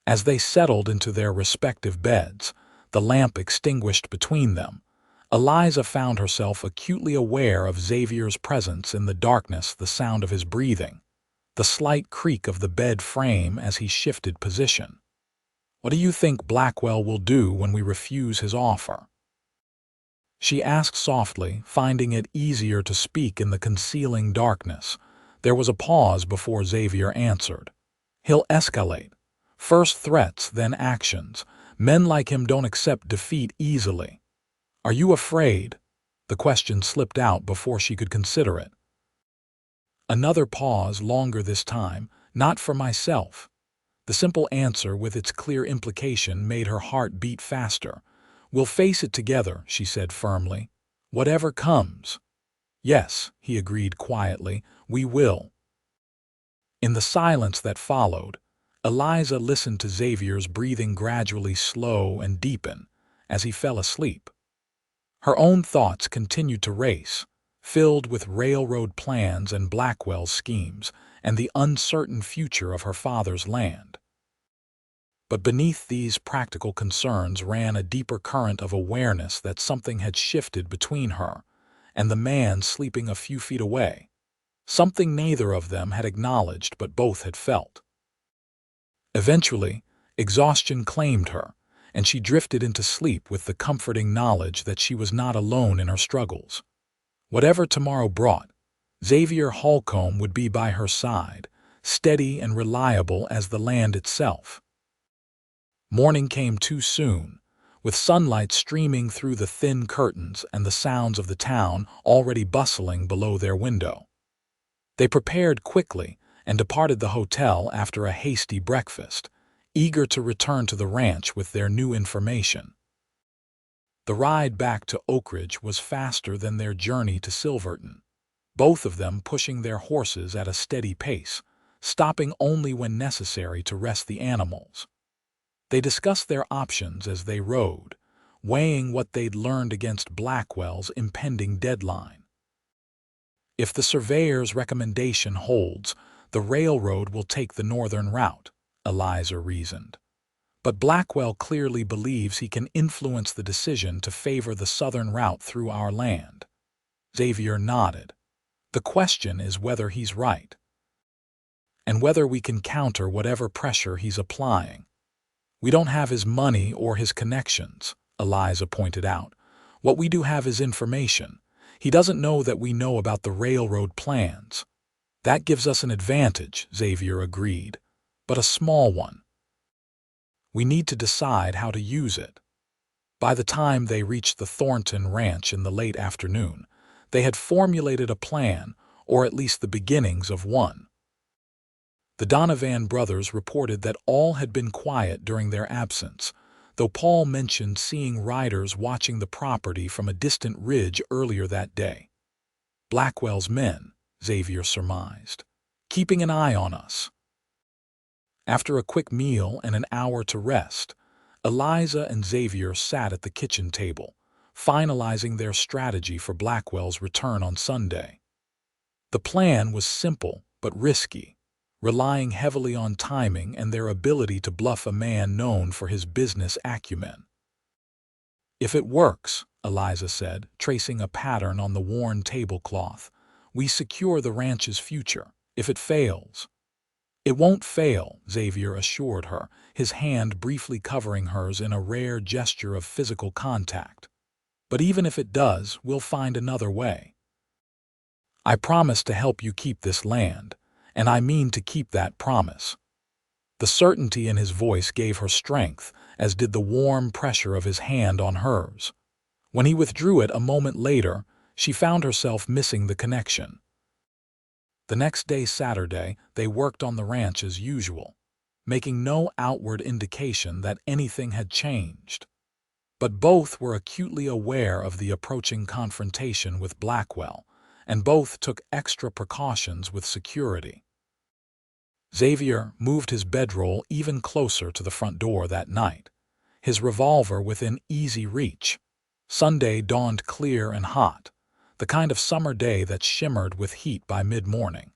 As they settled into their respective beds, the lamp extinguished between them, Eliza found herself acutely aware of Xavier's presence in the darkness, the sound of his breathing, the slight creak of the bed frame as he shifted position. "What do you think Blackwell will do when we refuse his offer?" she asked softly, finding it easier to speak in the concealing darkness. There was a pause before Xavier answered. "He'll escalate. First threats, then actions. Men like him don't accept defeat easily." "Are you afraid?" The question slipped out before she could consider it. Another pause, longer this time. "Not for myself." The simple answer, with its clear implication, made her heart beat faster. "We'll face it together," she said firmly. "Whatever comes." "Yes," he agreed quietly, "we will." In the silence that followed, Eliza listened to Xavier's breathing gradually slow and deepen as he fell asleep. Her own thoughts continued to race, filled with railroad plans and Blackwell's schemes and the uncertain future of her father's land. But beneath these practical concerns ran a deeper current of awareness that something had shifted between her and the man sleeping a few feet away, something neither of them had acknowledged but both had felt. Eventually, exhaustion claimed her, and she drifted into sleep with the comforting knowledge that she was not alone in her struggles. Whatever tomorrow brought, Xavier Holcomb would be by her side, steady and reliable as the land itself. Morning came too soon, with sunlight streaming through the thin curtains and the sounds of the town already bustling below their window. They prepared quickly and departed the hotel after a hasty breakfast, eager to return to the ranch with their new information. The ride back to Oak Ridge was faster than their journey to Silverton, both of them pushing their horses at a steady pace, stopping only when necessary to rest the animals. They discussed their options as they rode, weighing what they'd learned against Blackwell's impending deadline. "If the surveyor's recommendation holds, the railroad will take the northern route," Eliza reasoned. "But Blackwell clearly believes he can influence the decision to favor the southern route through our land." Xavier nodded. "The question is whether he's right, and whether we can counter whatever pressure he's applying." "We don't have his money or his connections," Eliza pointed out. "What we do have is information. He doesn't know that we know about the railroad plans." "That gives us an advantage," Xavier agreed, "but a small one. We need to decide how to use it." By the time they reached the Thornton ranch in the late afternoon, they had formulated a plan, or at least the beginnings of one. The Donovan brothers reported that all had been quiet during their absence, though Paul mentioned seeing riders watching the property from a distant ridge earlier that day. "Blackwell's men," Xavier surmised, "keeping an eye on us." After a quick meal and an hour to rest, Eliza and Xavier sat at the kitchen table, finalizing their strategy for Blackwell's return on Sunday. The plan was simple but risky, relying heavily on timing and their ability to bluff a man known for his business acumen. "If it works," Eliza said, tracing a pattern on the worn tablecloth, "we secure the ranch's future. If it fails—" "It won't fail," Xavier assured her, his hand briefly covering hers in a rare gesture of physical contact. "But even if it does, we'll find another way. I promise to help you keep this land, and I mean to keep that promise." The certainty in his voice gave her strength, as did the warm pressure of his hand on hers. When he withdrew it a moment later, she found herself missing the connection. The next day, Saturday, they worked on the ranch as usual, making no outward indication that anything had changed. But both were acutely aware of the approaching confrontation with Blackwell, and both took extra precautions with security. Xavier moved his bedroll even closer to the front door that night, his revolver within easy reach. Sunday dawned clear and hot, the kind of summer day that shimmered with heat by mid-morning.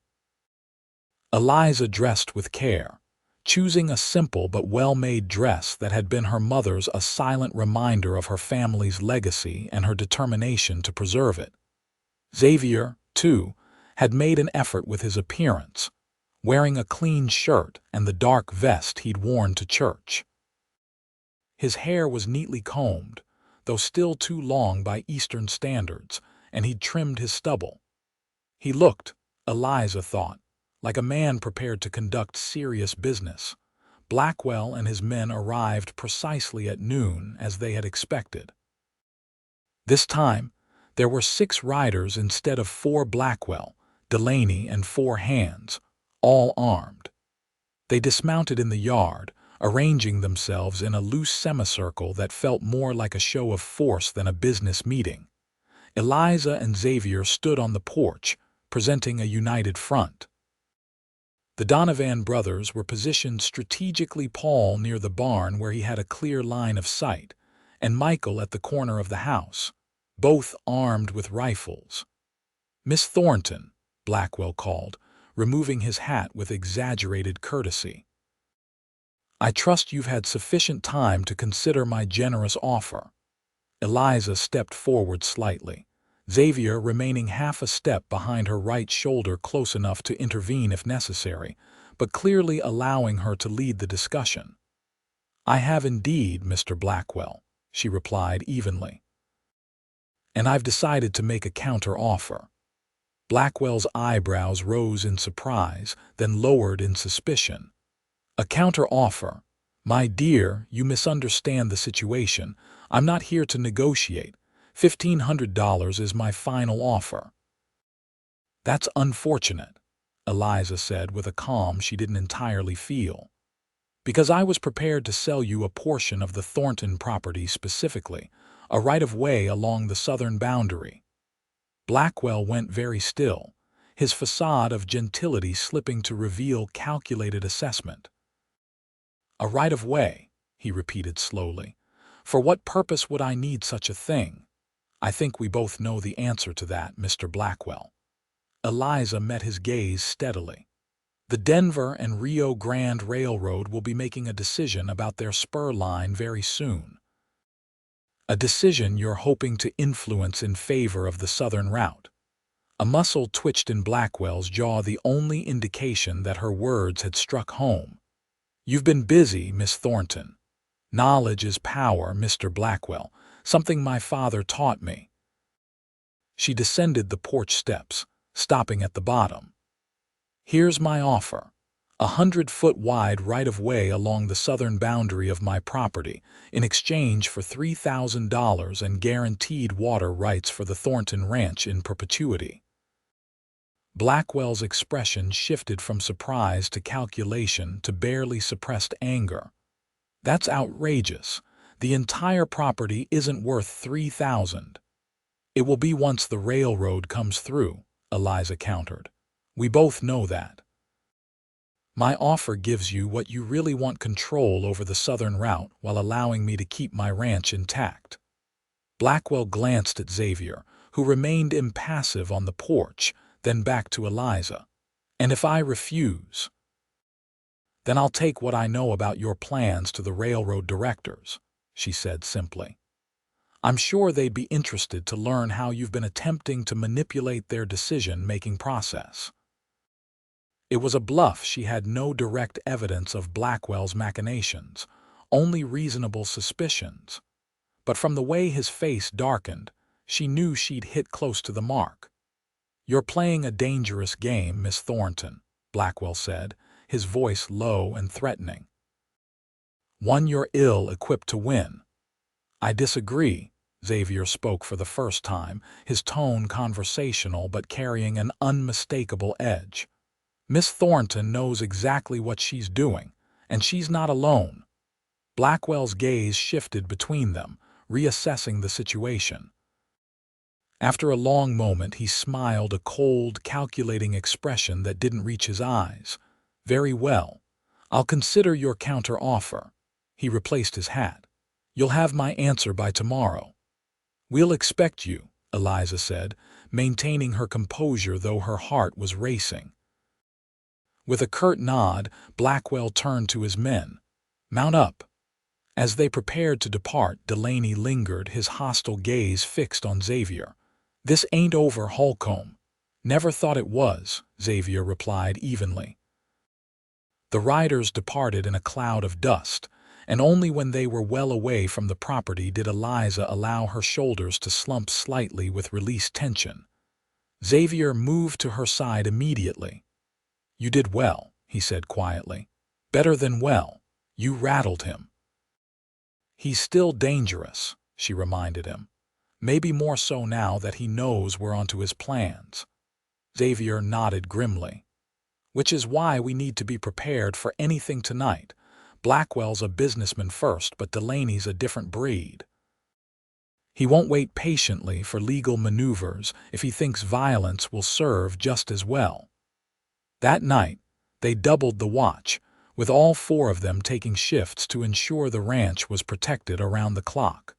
Eliza dressed with care, choosing a simple but well-made dress that had been her mother's, a silent reminder of her family's legacy and her determination to preserve it. Xavier, too, had made an effort with his appearance, wearing a clean shirt and the dark vest he'd worn to church. His hair was neatly combed, though still too long by Eastern standards, and he'd trimmed his stubble. He looked, Eliza thought, like a man prepared to conduct serious business. Blackwell and his men arrived precisely at noon, as they had expected. This time, there were 6 riders instead of 4. Blackwell, Delaney, and 4 hands, all armed. They dismounted in the yard, arranging themselves in a loose semicircle that felt more like a show of force than a business meeting. Eliza and Xavier stood on the porch, presenting a united front. The Donovan brothers were positioned strategically, Paul near the barn where he had a clear line of sight, and Michael at the corner of the house, both armed with rifles. "Miss Thornton," Blackwell called, removing his hat with exaggerated courtesy. "I trust you've had sufficient time to consider my generous offer." Eliza stepped forward slightly, Xavier remaining half a step behind her right shoulder, close enough to intervene if necessary, but clearly allowing her to lead the discussion. "I have indeed, Mr. Blackwell," she replied evenly. "And I've decided to make a counter-offer." Blackwell's eyebrows rose in surprise, then lowered in suspicion. "A counter-offer? My dear, you misunderstand the situation. I'm not here to negotiate. $1,500 is my final offer." "That's unfortunate," Eliza said with a calm she didn't entirely feel. "Because I was prepared to sell you a portion of the Thornton property, specifically, a right-of-way along the southern boundary." Blackwell went very still, his facade of gentility slipping to reveal calculated assessment. "A right-of-way," he repeated slowly. "For what purpose would I need such a thing?" "I think we both know the answer to that, Mr. Blackwell." Eliza met his gaze steadily. "The Denver and Rio Grande Railroad will be making a decision about their spur line very soon. A decision you're hoping to influence in favor of the southern route." A muscle twitched in Blackwell's jaw, the only indication that her words had struck home. "You've been busy, Miss Thornton. Knowledge is power, Mr. Blackwell, something my father taught me." She descended the porch steps, stopping at the bottom. "Here's my offer. 100-foot-wide right-of-way along the southern boundary of my property in exchange for $3,000 and guaranteed water rights for the Thornton Ranch in perpetuity." Blackwell's expression shifted from surprise to calculation to barely suppressed anger. "That's outrageous. The entire property isn't worth $3,000. "It will be once the railroad comes through," Eliza countered. "We both know that. My offer gives you what you really want: control over the southern route while allowing me to keep my ranch intact." Blackwell glanced at Xavier, who remained impassive on the porch, then back to Eliza. "And if I refuse?" "Then I'll take what I know about your plans to the railroad directors," she said simply. "I'm sure they'd be interested to learn how you've been attempting to manipulate their decision-making process." It was a bluff. She had no direct evidence of Blackwell's machinations, only reasonable suspicions. But from the way his face darkened, she knew she'd hit close to the mark. "You're playing a dangerous game, Miss Thornton," Blackwell said, his voice low and threatening. one you're ill-equipped to win." "I disagree." Xavier spoke for the first time, his tone conversational but carrying an unmistakable edge. "Miss Thornton knows exactly what she's doing, and she's not alone." Blackwell's gaze shifted between them, reassessing the situation. After a long moment, he smiled, a cold, calculating expression that didn't reach his eyes. "Very well. I'll consider your counter-offer." He replaced his hat. "You'll have my answer by tomorrow." "We'll expect you," Eliza said, maintaining her composure though her heart was racing. With a curt nod, Blackwell turned to his men. "Mount up." As they prepared to depart, Delaney lingered, his hostile gaze fixed on Xavier. "This ain't over, Holcomb." "Never thought it was," Xavier replied evenly. The riders departed in a cloud of dust, and only when they were well away from the property did Eliza allow her shoulders to slump slightly with released tension. Xavier moved to her side immediately. "You did well," he said quietly. "Better than well. You rattled him." "He's still dangerous," she reminded him. "Maybe more so now that he knows we're onto his plans." Xavier nodded grimly. "Which is why we need to be prepared for anything tonight. Blackwell's a businessman first, but Delaney's a different breed. He won't wait patiently for legal maneuvers if he thinks violence will serve just as well." That night, they doubled the watch, with all four of them taking shifts to ensure the ranch was protected around the clock.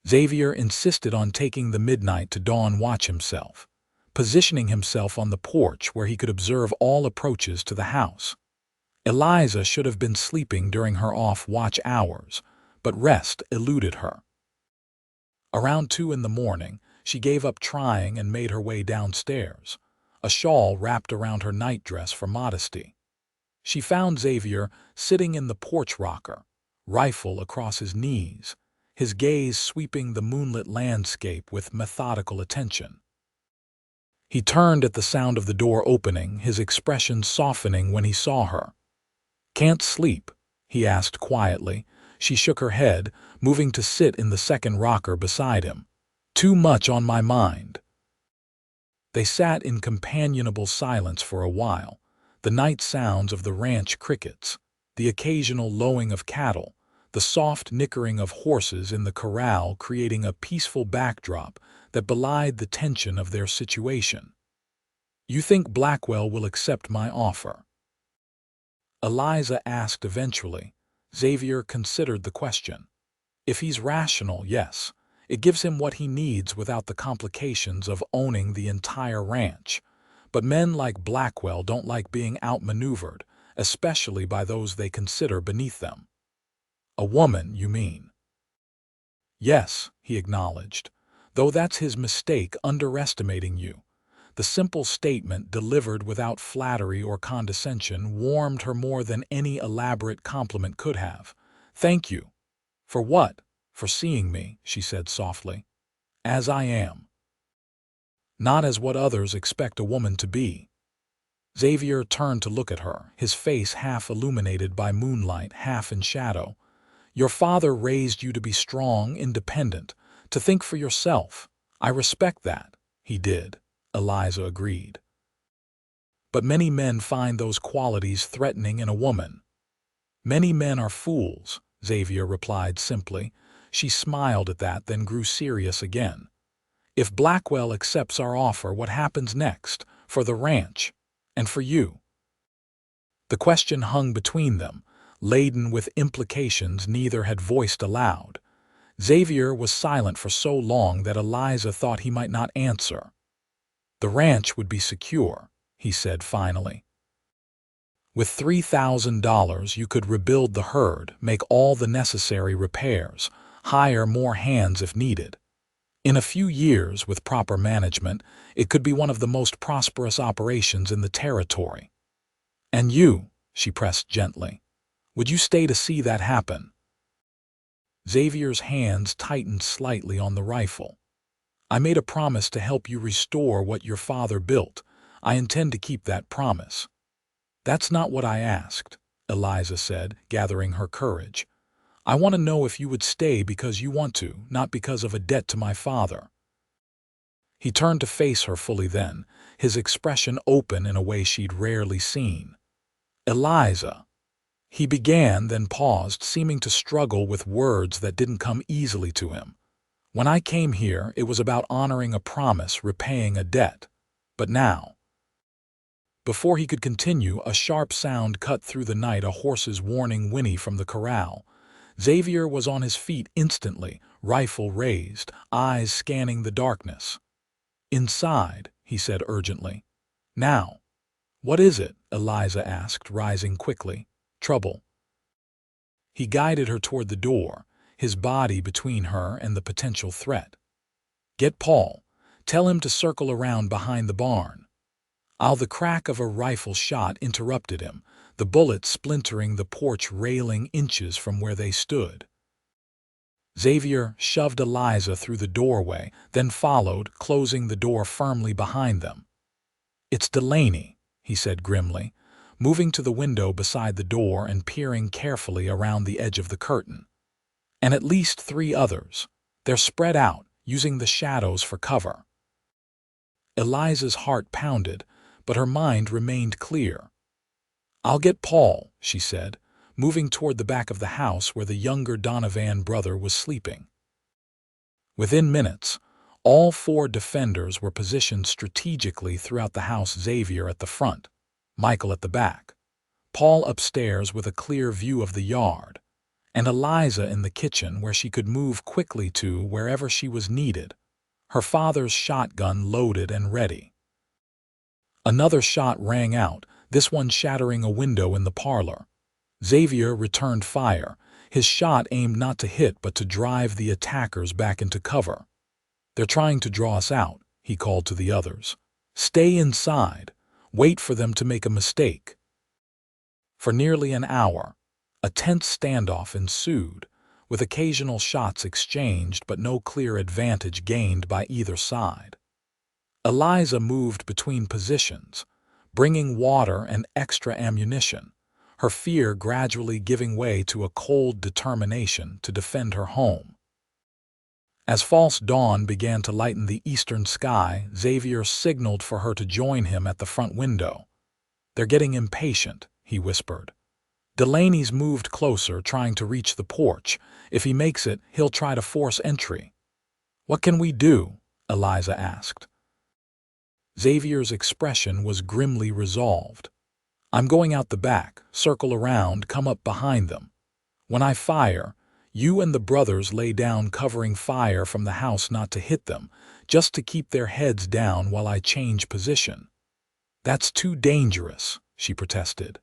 Xavier insisted on taking the midnight to dawn watch himself, positioning himself on the porch where he could observe all approaches to the house. Eliza should have been sleeping during her off-watch hours, but rest eluded her. Around 2 in the morning, she gave up trying and made her way downstairs, a shawl wrapped around her nightdress for modesty. She found Xavier sitting in the porch rocker, rifle across his knees, his gaze sweeping the moonlit landscape with methodical attention. He turned at the sound of the door opening, his expression softening when he saw her. "Can't sleep?" he asked quietly. She shook her head, moving to sit in the second rocker beside him. "Too much on my mind." They sat in companionable silence for a while, the night sounds of the ranch crickets, the occasional lowing of cattle, the soft nickering of horses in the corral creating a peaceful backdrop that belied the tension of their situation. "You think Blackwell will accept my offer?" Eliza asked eventually. Xavier considered the question. "If he's rational, yes. It gives him what he needs without the complications of owning the entire ranch. But men like Blackwell don't like being outmaneuvered, especially by those they consider beneath them." "A woman, you mean?" "Yes," he acknowledged, "though that's his mistake underestimating you." The simple statement, delivered without flattery or condescension, warmed her more than any elaborate compliment could have. "Thank you." "For what?" "For seeing me," she said softly. "As I am. Not as what others expect a woman to be." Xavier turned to look at her, his face half illuminated by moonlight, half in shadow. "Your father raised you to be strong, independent, to think for yourself. I respect that." "He did," Eliza agreed. "But many men find those qualities threatening in a woman." "Many men are fools," Xavier replied simply. She smiled at that, then grew serious again. "If Blackwell accepts our offer, what happens next, for the ranch, and for you?" The question hung between them, laden with implications neither had voiced aloud. Xavier was silent for so long that Eliza thought he might not answer. "The ranch would be secure," he said finally. "With $3,000 you could rebuild the herd, make all the necessary repairs, hire more hands if needed. In a few years, with proper management, it could be one of the most prosperous operations in the territory." "And you," she pressed gently, "would you stay to see that happen?" Xavier's hands tightened slightly on the rifle. "I made a promise to help you restore what your father built. I intend to keep that promise." "That's not what I asked." Eliza said, gathering her courage. "I want to know if you would stay because you want to, not because of a debt to my father." He turned to face her fully then, his expression open in a way she'd rarely seen. "Eliza," he began, then paused, seeming to struggle with words that didn't come easily to him. "When I came here, it was about honoring a promise, repaying a debt. But now—" Before he could continue, a sharp sound cut through the night, a horse's warning whinny from the corral. Xavier was on his feet instantly, rifle raised, eyes scanning the darkness. "Inside," he said urgently. "Now." "What is it?" Eliza asked, rising quickly. "Trouble." He guided her toward the door, his body between her and the potential threat. "Get Paul. Tell him to circle around behind the barn." The crack of a rifle shot interrupted him, the bullet splintering the porch railing inches from where they stood. Xavier shoved Eliza through the doorway, then followed, closing the door firmly behind them. "It's Delaney," he said grimly, moving to the window beside the door and peering carefully around the edge of the curtain. "And at least 3 others. They're spread out, using the shadows for cover." Eliza's heart pounded, but her mind remained clear. "I'll get Paul," she said, moving toward the back of the house where the younger Donovan brother was sleeping. Within minutes, all 4 defenders were positioned strategically throughout the house, Xavier at the front, Michael at the back, Paul upstairs with a clear view of the yard, and Eliza in the kitchen where she could move quickly to wherever she was needed, her father's shotgun loaded and ready. Another shot rang out, this one shattering a window in the parlor. Xavier returned fire, his shot aimed not to hit but to drive the attackers back into cover. "They're trying to draw us out," he called to the others. "Stay inside. Wait for them to make a mistake." For nearly an hour, a tense standoff ensued, with occasional shots exchanged but no clear advantage gained by either side. Eliza moved between positions, bringing water and extra ammunition, her fear gradually giving way to a cold determination to defend her home. As false dawn began to lighten the eastern sky, Xavier signaled for her to join him at the front window. "They're getting impatient," he whispered. "Delaney's moved closer, trying to reach the porch. If he makes it, he'll try to force entry." "What can we do?" Eliza asked. Xavier's expression was grimly resolved. "I'm going out the back, circle around, come up behind them. When I fire, you and the brothers lay down, covering fire from the house not to hit them, just to keep their heads down while I change position." "That's too dangerous," she protested.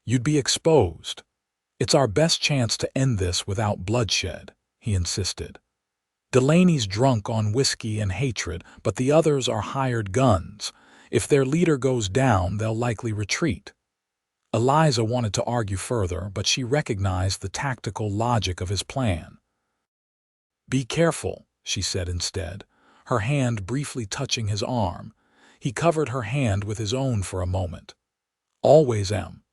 "You'd be exposed. It's our best chance to end this without bloodshed," he insisted. "Delaney's drunk on whiskey and hatred, but the others are hired guns. If their leader goes down, they'll likely retreat." Eliza wanted to argue further, but she recognized the tactical logic of his plan. "Be careful," she said instead, her hand briefly touching his arm. He covered her hand with his own for a moment. "Always am."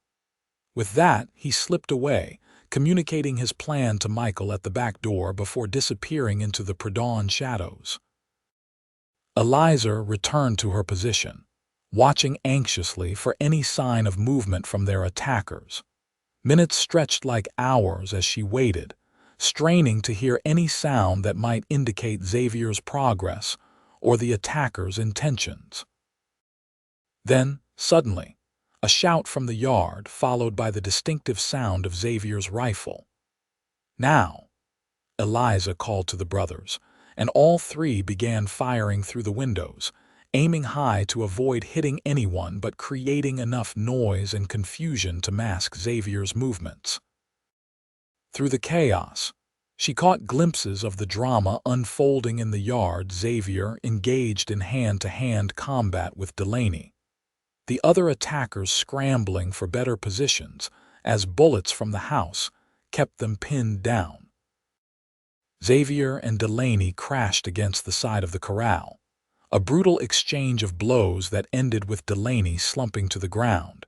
With that, he slipped away, communicating his plan to Michael at the back door before disappearing into the pre-dawn shadows. Eliza returned to her position, watching anxiously for any sign of movement from their attackers. Minutes stretched like hours as she waited, straining to hear any sound that might indicate Xavier's progress or the attackers' intentions. Then, suddenly, a shout from the yard, followed by the distinctive sound of Xavier's rifle. "Now!" Eliza called to the brothers, and all 3 began firing through the windows, aiming high to avoid hitting anyone but creating enough noise and confusion to mask Xavier's movements. Through the chaos, she caught glimpses of the drama unfolding in the yard. Xavier engaged in hand-to-hand combat with Delaney, the other attackers scrambling for better positions as bullets from the house kept them pinned down. Xavier and Delaney crashed against the side of the corral, a brutal exchange of blows that ended with Delaney slumping to the ground,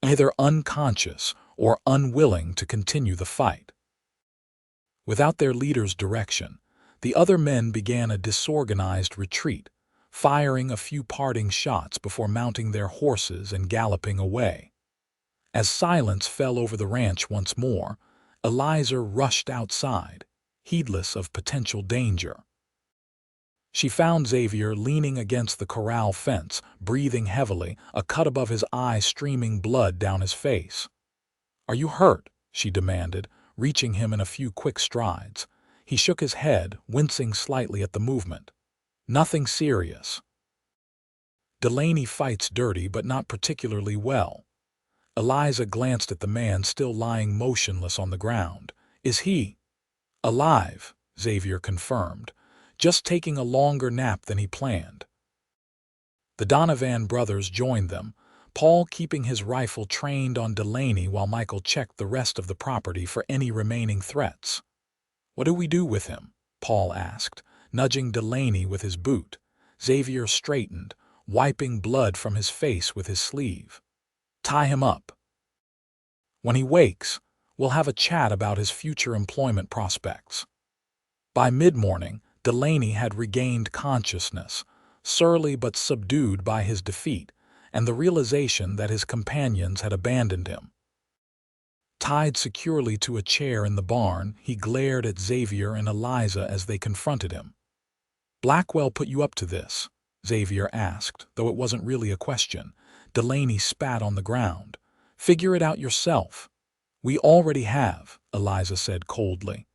either unconscious or unwilling to continue the fight. Without their leader's direction, the other men began a disorganized retreat, firing a few parting shots before mounting their horses and galloping away. As silence fell over the ranch once more, Eliza rushed outside, heedless of potential danger. She found Xavier leaning against the corral fence, breathing heavily, a cut above his eye streaming blood down his face. "Are you hurt?" she demanded, reaching him in a few quick strides. He shook his head, wincing slightly at the movement. "Nothing serious." "Delaney fights dirty, but not particularly well." Eliza glanced at the man still lying motionless on the ground. "Is he?" "Alive," Xavier confirmed, "just taking a longer nap than he planned." The Donovan brothers joined them, Paul keeping his rifle trained on Delaney while Michael checked the rest of the property for any remaining threats. "What do we do with him?" Paul asked, nudging Delaney with his boot. Xavier straightened, wiping blood from his face with his sleeve. "Tie him up. When he wakes, we'll have a chat about his future employment prospects." By mid-morning, Delaney had regained consciousness, surly but subdued by his defeat and the realization that his companions had abandoned him. Tied securely to a chair in the barn, he glared at Xavier and Eliza as they confronted him. "Blackwell put you up to this?" Xavier asked, though it wasn't really a question. Delaney spat on the ground. "Figure it out yourself." "We already have," Eliza said coldly.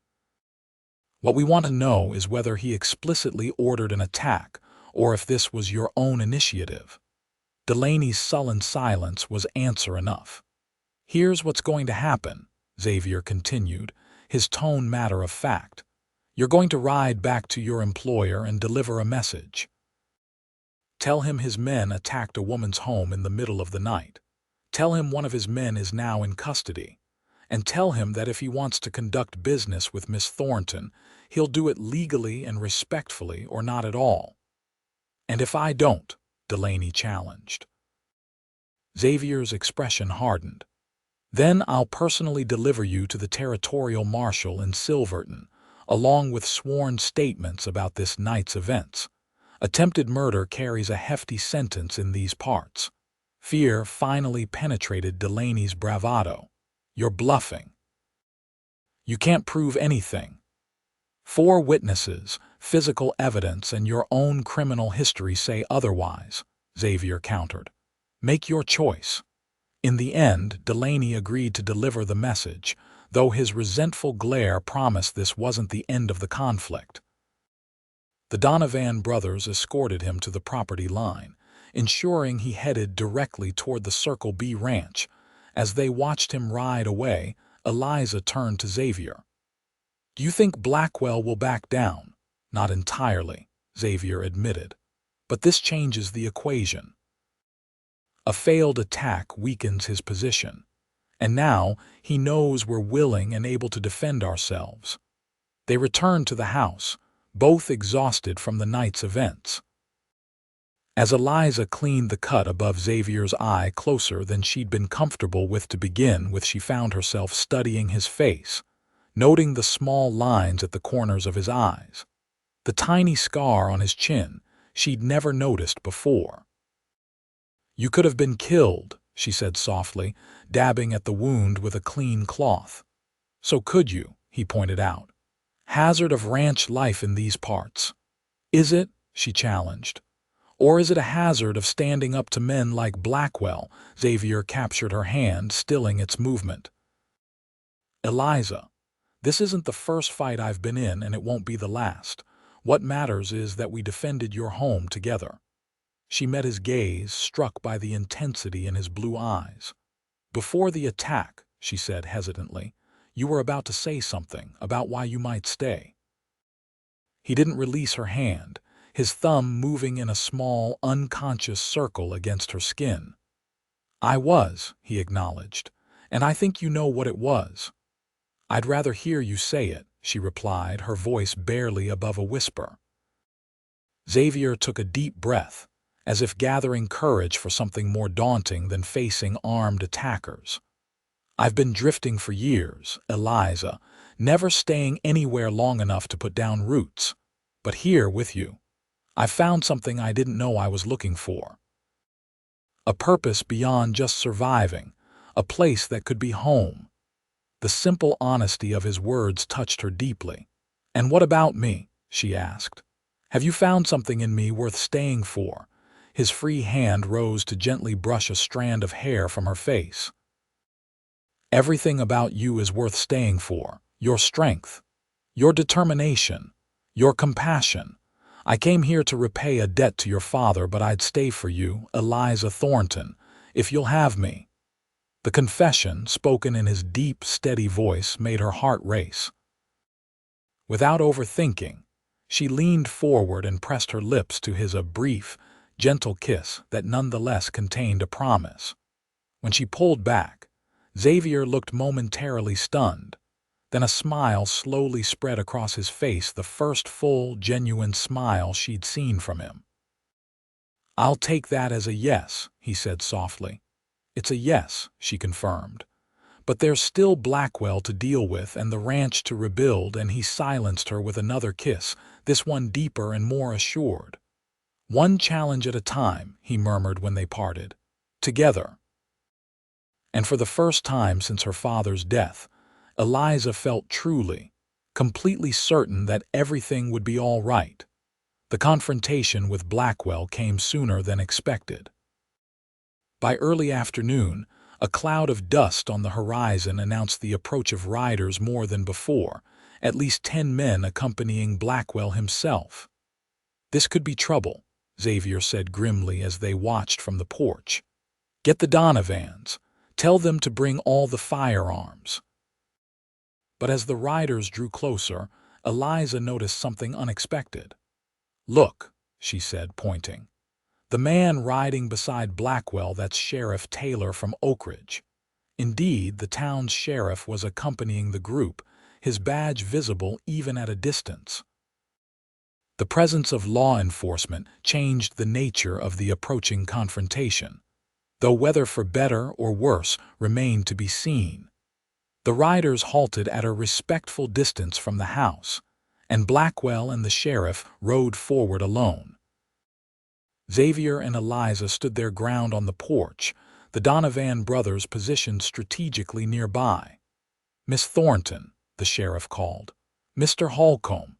"What we want to know is whether he explicitly ordered an attack or if this was your own initiative." Delaney's sullen silence was answer enough. "Here's what's going to happen," Xavier continued, his tone matter of fact. "You're going to ride back to your employer and deliver a message. Tell him his men attacked a woman's home in the middle of the night. Tell him one of his men is now in custody. And tell him that if he wants to conduct business with Miss Thornton, he'll do it legally and respectfully or not at all." "And if I don't?" Delaney challenged. Xavier's expression hardened. "Then I'll personally deliver you to the territorial marshal in Silverton, along with sworn statements about this night's events. Attempted murder carries a hefty sentence in these parts." Fear finally penetrated Delaney's bravado. "You're bluffing. You can't prove anything. 4 witnesses, physical evidence, and your own criminal history say otherwise," Xavier countered. "Make your choice." In the end, Delaney agreed to deliver the message, though his resentful glare promised this wasn't the end of the conflict. The Donovan brothers escorted him to the property line, ensuring he headed directly toward the Circle B ranch. As they watched him ride away, Eliza turned to Xavier. "Do you think Blackwell will back down?" "Not entirely," Xavier admitted. "But this changes the equation. A failed attack weakens his position. And now he knows we're willing and able to defend ourselves." They returned to the house, both exhausted from the night's events. As Eliza cleaned the cut above Xavier's eye closer than she'd been comfortable with to begin with, she found herself studying his face, noting the small lines at the corners of his eyes, the tiny scar on his chin she'd never noticed before. "You could have been killed," she said softly, dabbing at the wound with a clean cloth. "So could you," he pointed out. "Hazard of ranch life in these parts." "Is it?" she challenged. "Or is it a hazard of standing up to men like Blackwell?" Xavier captured her hand, stilling its movement. "Eliza, this isn't the first fight I've been in, and it won't be the last. What matters is that we defended your home together." She met his gaze, struck by the intensity in his blue eyes. "Before the attack," she said hesitantly, "you were about to say something about why you might stay." He didn't release her hand, his thumb moving in a small, unconscious circle against her skin. "I was," he acknowledged, "and I think you know what it was." "I'd rather hear you say it," she replied, her voice barely above a whisper. Xavier took a deep breath, as if gathering courage for something more daunting than facing armed attackers. "I've been drifting for years, Eliza, never staying anywhere long enough to put down roots. But here with you, I've found something I didn't know I was looking for. A purpose beyond just surviving, a place that could be home." The simple honesty of his words touched her deeply. "And what about me?" she asked. "Have you found something in me worth staying for?" His free hand rose to gently brush a strand of hair from her face. "Everything about you is worth staying for. Your strength, your determination, your compassion. I came here to repay a debt to your father, but I'd stay for you, Eliza Thornton, if you'll have me." The confession, spoken in his deep, steady voice, made her heart race. Without overthinking, she leaned forward and pressed her lips to his, a brief, gentle kiss that nonetheless contained a promise. When she pulled back, Xavier looked momentarily stunned. Then a smile slowly spread across his face, the first full, genuine smile she'd seen from him. "I'll take that as a yes," he said softly. "It's a yes," she confirmed. "But there's still Blackwell to deal with and the ranch to rebuild," and he silenced her with another kiss, this one deeper and more assured. "One challenge at a time," he murmured when they parted. "Together." And for the first time since her father's death, Eliza felt truly, completely certain that everything would be all right. The confrontation with Blackwell came sooner than expected. By early afternoon, a cloud of dust on the horizon announced the approach of riders more than before, at least 10 men accompanying Blackwell himself. "This could be trouble," Xavier said grimly as they watched from the porch. "Get the Donovans. Tell them to bring all the firearms." But as the riders drew closer, Eliza noticed something unexpected. "Look," she said, pointing. "The man riding beside Blackwell, that's Sheriff Taylor from Oak Ridge." Indeed, the town's sheriff was accompanying the group, his badge visible even at a distance. The presence of law enforcement changed the nature of the approaching confrontation, though whether for better or worse remained to be seen. The riders halted at a respectful distance from the house, and Blackwell and the sheriff rode forward alone. Xavier and Eliza stood their ground on the porch, the Donovan brothers positioned strategically nearby. "Miss Thornton," the sheriff called. "Mr. Holcomb,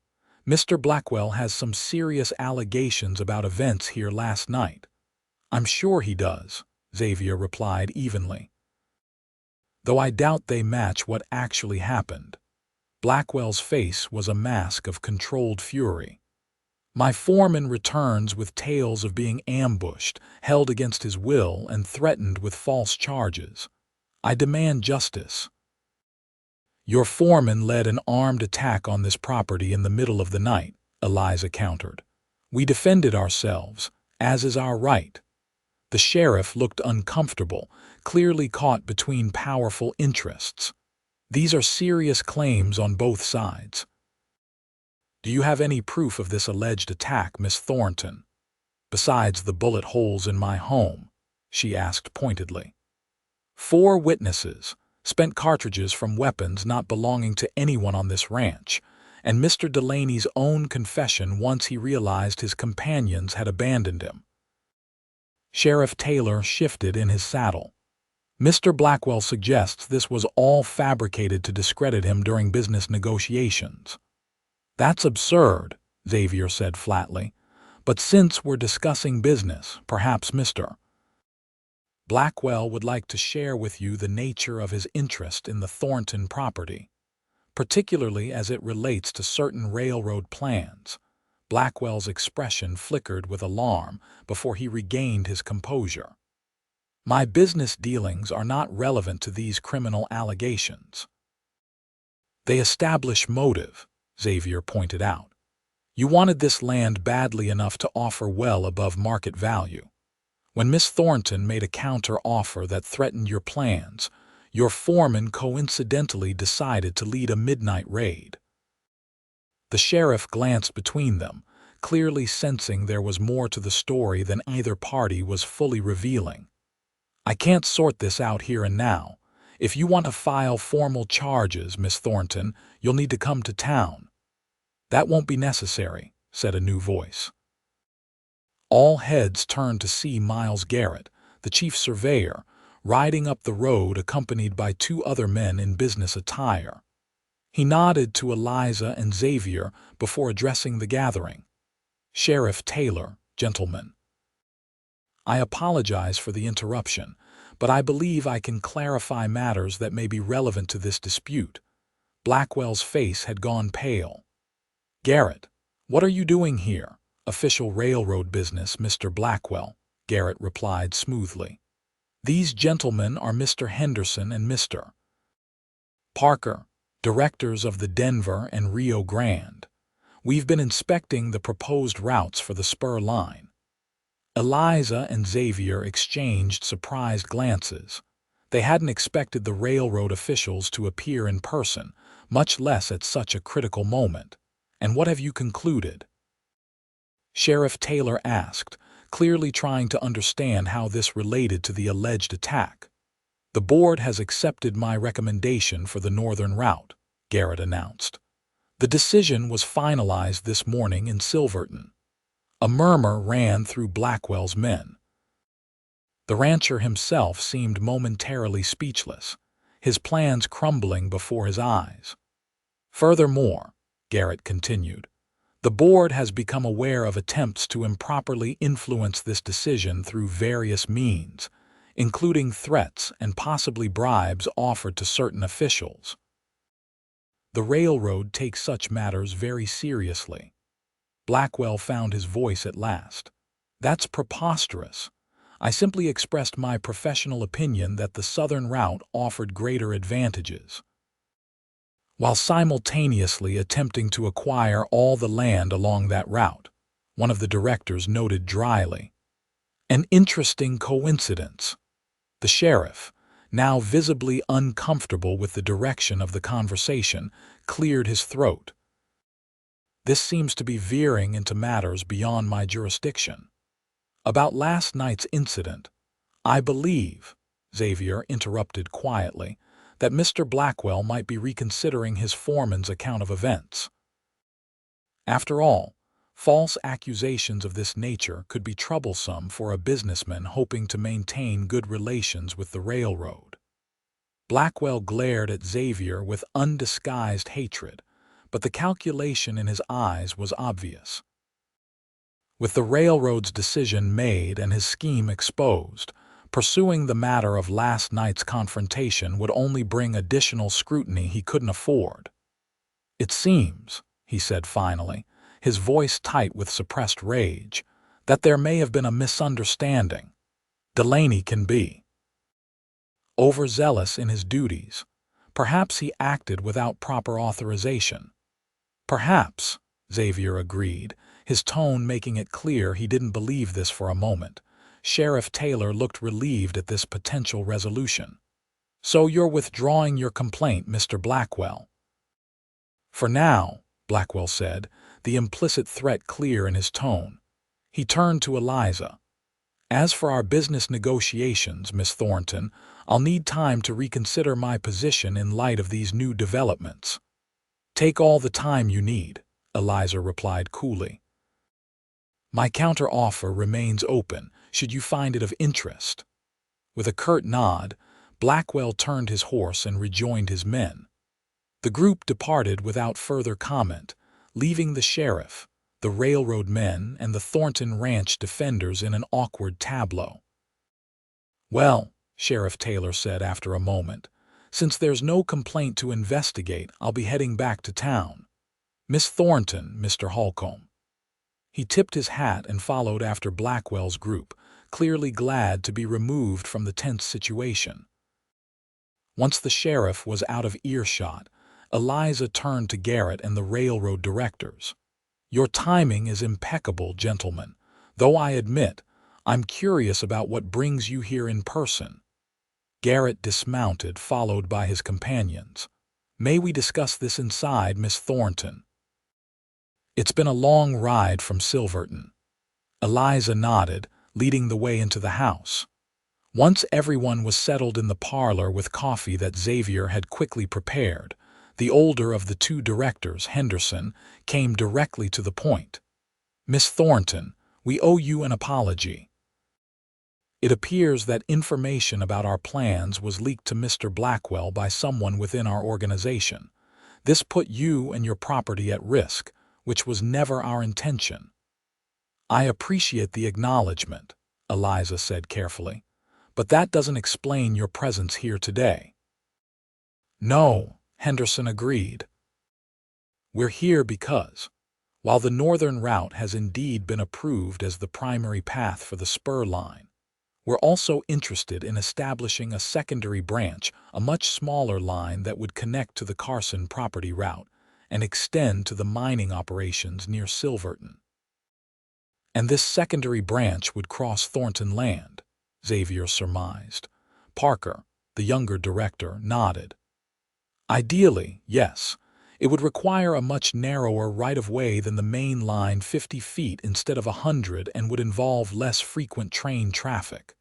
Mr. Blackwell has some serious allegations about events here last night." "I'm sure he does," Xavier replied evenly, "though I doubt they match what actually happened." Blackwell's face was a mask of controlled fury. "My foreman returns with tales of being ambushed, held against his will, and threatened with false charges. I demand justice." "Your foreman led an armed attack on this property in the middle of the night," Eliza countered. "We defended ourselves, as is our right." The sheriff looked uncomfortable, clearly caught between powerful interests. "These are serious claims on both sides." "Do you have any proof of this alleged attack, Miss Thornton, besides the bullet holes in my home?" she asked pointedly. "4 witnesses, spent cartridges from weapons not belonging to anyone on this ranch, and Mr. Delaney's own confession once he realized his companions had abandoned him." Sheriff Taylor shifted in his saddle. "Mr. Blackwell suggests this was all fabricated to discredit him during business negotiations." "That's absurd," Xavier said flatly. "But since we're discussing business, perhaps Mr. Blackwell would like to share with you the nature of his interest in the Thornton property, particularly as it relates to certain railroad plans." Blackwell's expression flickered with alarm before he regained his composure. "My business dealings are not relevant to these criminal allegations." "They establish motive," Xavier pointed out. "You wanted this land badly enough to offer well above market value. When Miss Thornton made a counter-offer that threatened your plans, your foreman coincidentally decided to lead a midnight raid." The sheriff glanced between them, clearly sensing there was more to the story than either party was fully revealing. "I can't sort this out here and now. If you want to file formal charges, Miss Thornton, you'll need to come to town." "That won't be necessary," said a new voice. All heads turned to see Miles Garrett, the chief surveyor, riding up the road accompanied by two other men in business attire. He nodded to Eliza and Xavier before addressing the gathering. "Sheriff Taylor, gentlemen. I apologize for the interruption, but I believe I can clarify matters that may be relevant to this dispute." Blackwell's face had gone pale. "Garrett, what are you doing here?" "Official railroad business, Mr. Blackwell," Garrett replied smoothly. "These gentlemen are Mr. Henderson and Mr. Parker, directors of the Denver and Rio Grande. We've been inspecting the proposed routes for the spur line." Eliza and Xavier exchanged surprised glances. They hadn't expected the railroad officials to appear in person, much less at such a critical moment. "And what have you concluded?" Sheriff Taylor asked, clearly trying to understand how this related to the alleged attack. "The board has accepted my recommendation for the northern route," Garrett announced. "The decision was finalized this morning in Silverton." A murmur ran through Blackwell's men. The rancher himself seemed momentarily speechless, his plans crumbling before his eyes. "Furthermore," Garrett continued, "the board has become aware of attempts to improperly influence this decision through various means, including threats and possibly bribes offered to certain officials. The railroad takes such matters very seriously." Blackwell found his voice at last. "That's preposterous. I simply expressed my professional opinion that the southern route offered greater advantages, while simultaneously attempting to acquire all the land along that route," one of the directors noted dryly. "An interesting coincidence." The sheriff, now visibly uncomfortable with the direction of the conversation, cleared his throat. "This seems to be veering into matters beyond my jurisdiction. About last night's incident, I believe," Xavier interrupted quietly, "that Mr. Blackwell might be reconsidering his foreman's account of events. After all, false accusations of this nature could be troublesome for a businessman hoping to maintain good relations with the railroad." Blackwell glared at Xavier with undisguised hatred, but the calculation in his eyes was obvious. With the railroad's decision made and his scheme exposed, pursuing the matter of last night's confrontation would only bring additional scrutiny he couldn't afford. "It seems," he said finally, his voice tight with suppressed rage, "that there may have been a misunderstanding. Delaney can be overzealous in his duties. Perhaps he acted without proper authorization." "Perhaps," Xavier agreed, his tone making it clear he didn't believe this for a moment. Sheriff Taylor looked relieved at this potential resolution. "So you're withdrawing your complaint, Mr. Blackwell?" "For now," Blackwell said, the implicit threat clear in his tone. He turned to Eliza. "As for our business negotiations, Miss Thornton, I'll need time to reconsider my position in light of these new developments." "Take all the time you need," Eliza replied coolly. "My counter-offer remains open, should you find it of interest." With a curt nod, Blackwell turned his horse and rejoined his men. The group departed without further comment, leaving the sheriff, the railroad men, and the Thornton Ranch defenders in an awkward tableau. "Well," Sheriff Taylor said after a moment, "since there's no complaint to investigate, I'll be heading back to town. Miss Thornton, Mr. Holcomb." He tipped his hat and followed after Blackwell's group, clearly glad to be removed from the tense situation. Once the sheriff was out of earshot, Eliza turned to Garrett and the railroad directors. "Your timing is impeccable, gentlemen, though I admit I'm curious about what brings you here in person." Garrett dismounted, followed by his companions. "May we discuss this inside, Miss Thornton?" It's been a long ride from Silverton. Eliza nodded, leading the way into the house. Once everyone was settled in the parlor with coffee that Xavier had quickly prepared, the older of the two directors, Henderson, came directly to the point. "Miss Thornton, we owe you an apology. It appears that information about our plans was leaked to Mr. Blackwell by someone within our organization. This put you and your property at risk, which was never our intention." "I appreciate the acknowledgement," Eliza said carefully, "but that doesn't explain your presence here today." "No," Henderson agreed. "We're here because, while the northern route has indeed been approved as the primary path for the spur line, we're also interested in establishing a secondary branch, a much smaller line that would connect to the Carson property route and extend to the mining operations near Silverton. And this secondary branch would cross Thornton land," Xavier surmised. Parker, the younger director, nodded. "Ideally, yes. It would require a much narrower right-of-way than the main line, 50 feet instead of 100, and would involve less frequent train traffic.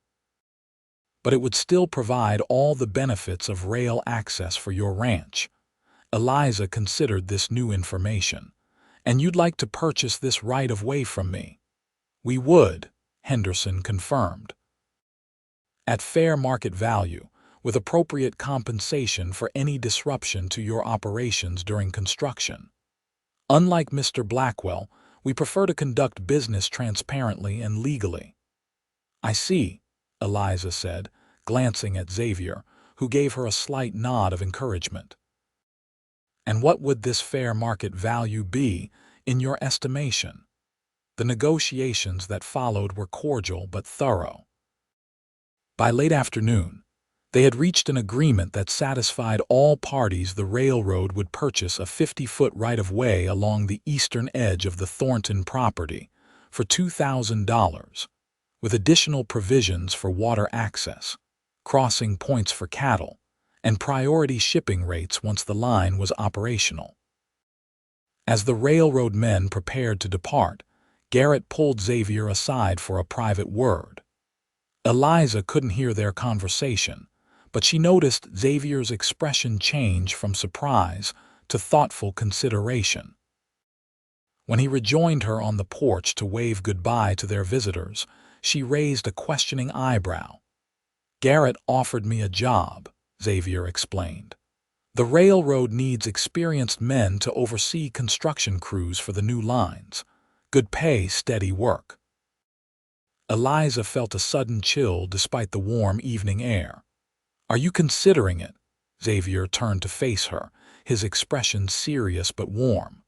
But it would still provide all the benefits of rail access for your ranch." Eliza considered this new information. "And you'd like to purchase this right-of-way from me?" "We would," Henderson confirmed. "At fair market value, with appropriate compensation for any disruption to your operations during construction. Unlike Mr. Blackwell, we prefer to conduct business transparently and legally." "I see," Eliza said, glancing at Xavier, who gave her a slight nod of encouragement. "And what would this fair market value be, in your estimation?" The negotiations that followed were cordial but thorough. By late afternoon, they had reached an agreement that satisfied all parties. The railroad would purchase a 50-foot right-of-way along the eastern edge of the Thornton property for $2,000, with additional provisions for water access, crossing points for cattle, and priority shipping rates once the line was operational. As the railroad men prepared to depart, Garrett pulled Xavier aside for a private word. Eliza couldn't hear their conversation, but she noticed Xavier's expression change from surprise to thoughtful consideration. When he rejoined her on the porch to wave goodbye to their visitors, she raised a questioning eyebrow. "Garrett offered me a job," Xavier explained. "The railroad needs experienced men to oversee construction crews for the new lines. Good pay, steady work." Eliza felt a sudden chill despite the warm evening air. "Are you considering it?" Xavier turned to face her, his expression serious but warm.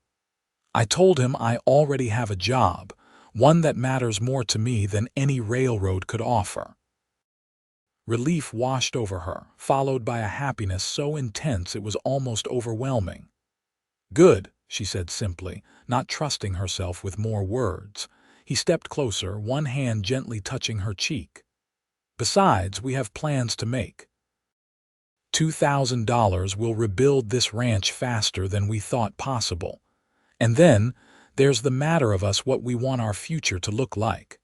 "I told him I already have a job, one that matters more to me than any railroad could offer." Relief washed over her, followed by a happiness so intense it was almost overwhelming. "Good," she said simply, not trusting herself with more words. He stepped closer, one hand gently touching her cheek. "Besides, we have plans to make. $2,000 will rebuild this ranch faster than we thought possible. And then, there's the matter of us, what we want our future to look like."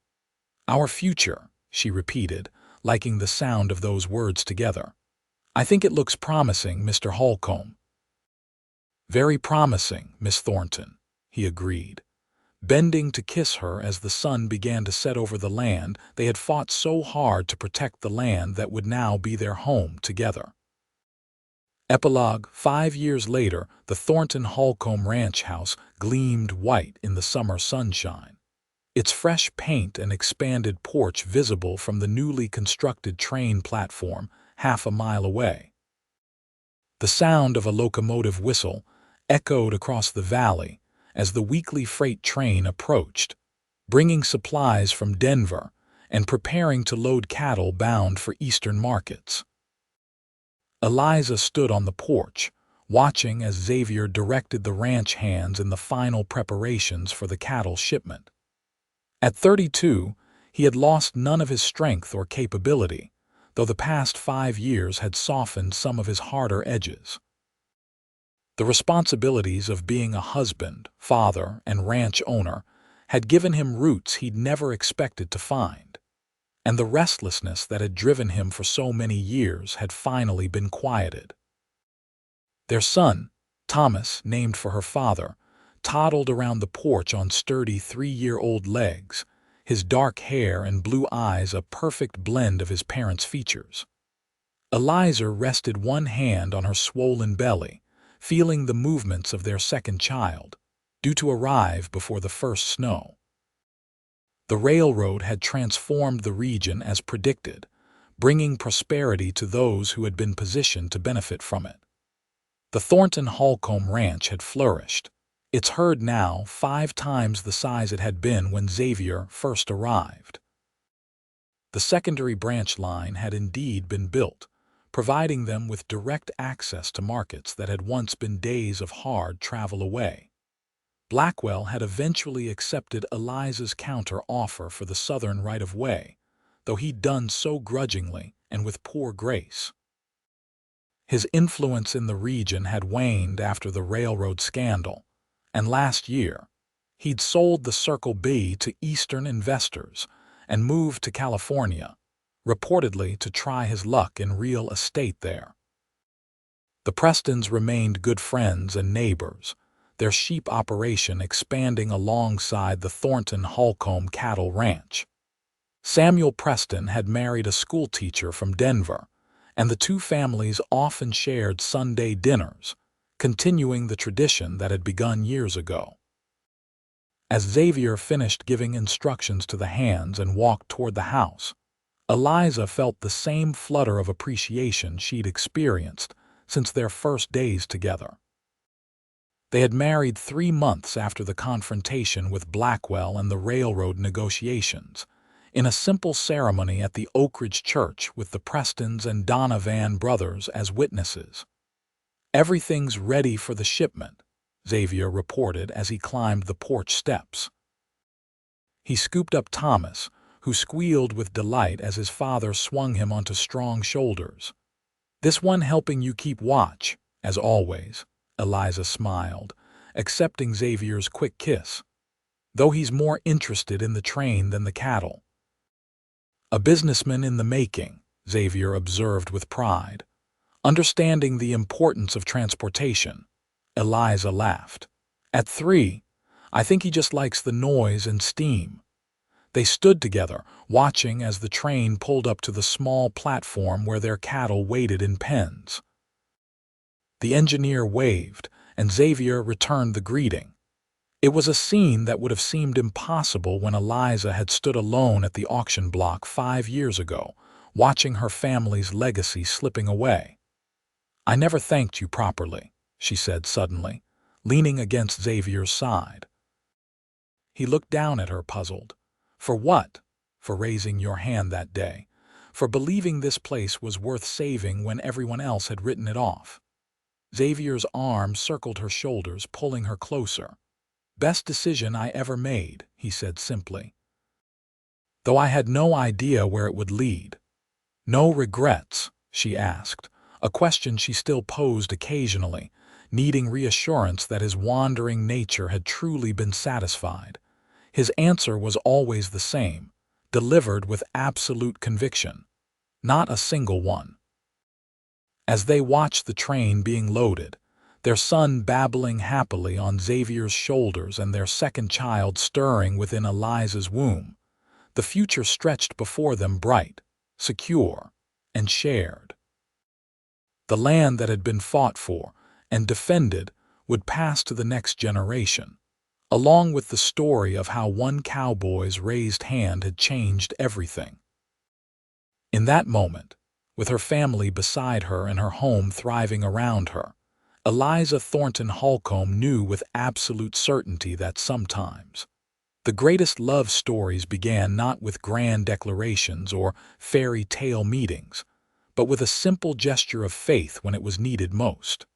"Our future," she repeated, liking the sound of those words together. "I think it looks promising, Mr. Holcomb." "Very promising, Miss Thornton," he agreed, bending to kiss her as the sun began to set over the land they had fought so hard to protect, the land that would now be their home together. Epilogue. 5 years later, the Thornton Holcomb ranch house gleamed white in the summer sunshine, its fresh paint and expanded porch visible from the newly constructed train platform half a mile away. The sound of a locomotive whistle echoed across the valley as the weekly freight train approached, bringing supplies from Denver and preparing to load cattle bound for eastern markets. Eliza stood on the porch, watching as Xavier directed the ranch hands in the final preparations for the cattle shipment. At 32, he had lost none of his strength or capability, though the past 5 years had softened some of his harder edges. The responsibilities of being a husband, father, and ranch owner had given him roots he'd never expected to find, and the restlessness that had driven him for so many years had finally been quieted. Their son, Thomas, named for her father, toddled around the porch on sturdy 3-year-old legs, his dark hair and blue eyes a perfect blend of his parents' features. Eliza rested one hand on her swollen belly, feeling the movements of their second child, due to arrive before the first snow. The railroad had transformed the region as predicted, bringing prosperity to those who had been positioned to benefit from it. The Thornton Holcomb Ranch had flourished, its herd now 5 times the size it had been when Xavier first arrived. The secondary branch line had indeed been built, providing them with direct access to markets that had once been days of hard travel away. Blackwell had eventually accepted Eliza's counter-offer for the southern right-of-way, though he'd done so grudgingly and with poor grace. His influence in the region had waned after the railroad scandal, and last year, he'd sold the Circle B to Eastern investors and moved to California, reportedly to try his luck in real estate there. The Prestons remained good friends and neighbors, their sheep operation expanding alongside the Thornton Holcomb cattle ranch. Samuel Preston had married a schoolteacher from Denver, and the two families often shared Sunday dinners, continuing the tradition that had begun years ago. As Xavier finished giving instructions to the hands and walked toward the house, Eliza felt the same flutter of appreciation she'd experienced since their first days together. They had married 3 months after the confrontation with Blackwell and the railroad negotiations, in a simple ceremony at the Oak Ridge Church with the Prestons and Donovan brothers as witnesses. "Everything's ready for the shipment," Xavier reported as he climbed the porch steps. He scooped up Thomas, who squealed with delight as his father swung him onto strong shoulders. "This one helping you keep watch, as always," Eliza smiled, accepting Xavier's quick kiss, "though he's more interested in the train than the cattle." "A businessman in the making," Xavier observed with pride. "Understanding the importance of transportation." Eliza laughed. "At 3, I think he just likes the noise and steam." They stood together, watching as the train pulled up to the small platform where their cattle waited in pens. The engineer waved, and Xavier returned the greeting. It was a scene that would have seemed impossible when Eliza had stood alone at the auction block 5 years ago, watching her family's legacy slipping away. "I never thanked you properly," she said suddenly, leaning against Xavier's side. He looked down at her, puzzled. "For what?" "For raising your hand that day. For believing this place was worth saving when everyone else had written it off." Xavier's arm circled her shoulders, pulling her closer. "Best decision I ever made," he said simply. "Though I had no idea where it would lead." "No regrets?" she asked, a question she still posed occasionally, needing reassurance that his wandering nature had truly been satisfied. His answer was always the same, delivered with absolute conviction. Not a single one. As they watched the train being loaded, their son babbling happily on Xavier's shoulders and their second child stirring within Eliza's womb, the future stretched before them bright, secure, and shared. The land that had been fought for and defended would pass to the next generation, along with the story of how one cowboy's raised hand had changed everything. In that moment, with her family beside her and her home thriving around her, Eliza Thornton Holcomb knew with absolute certainty that sometimes the greatest love stories began not with grand declarations or fairy tale meetings, but with a simple gesture of faith when it was needed most.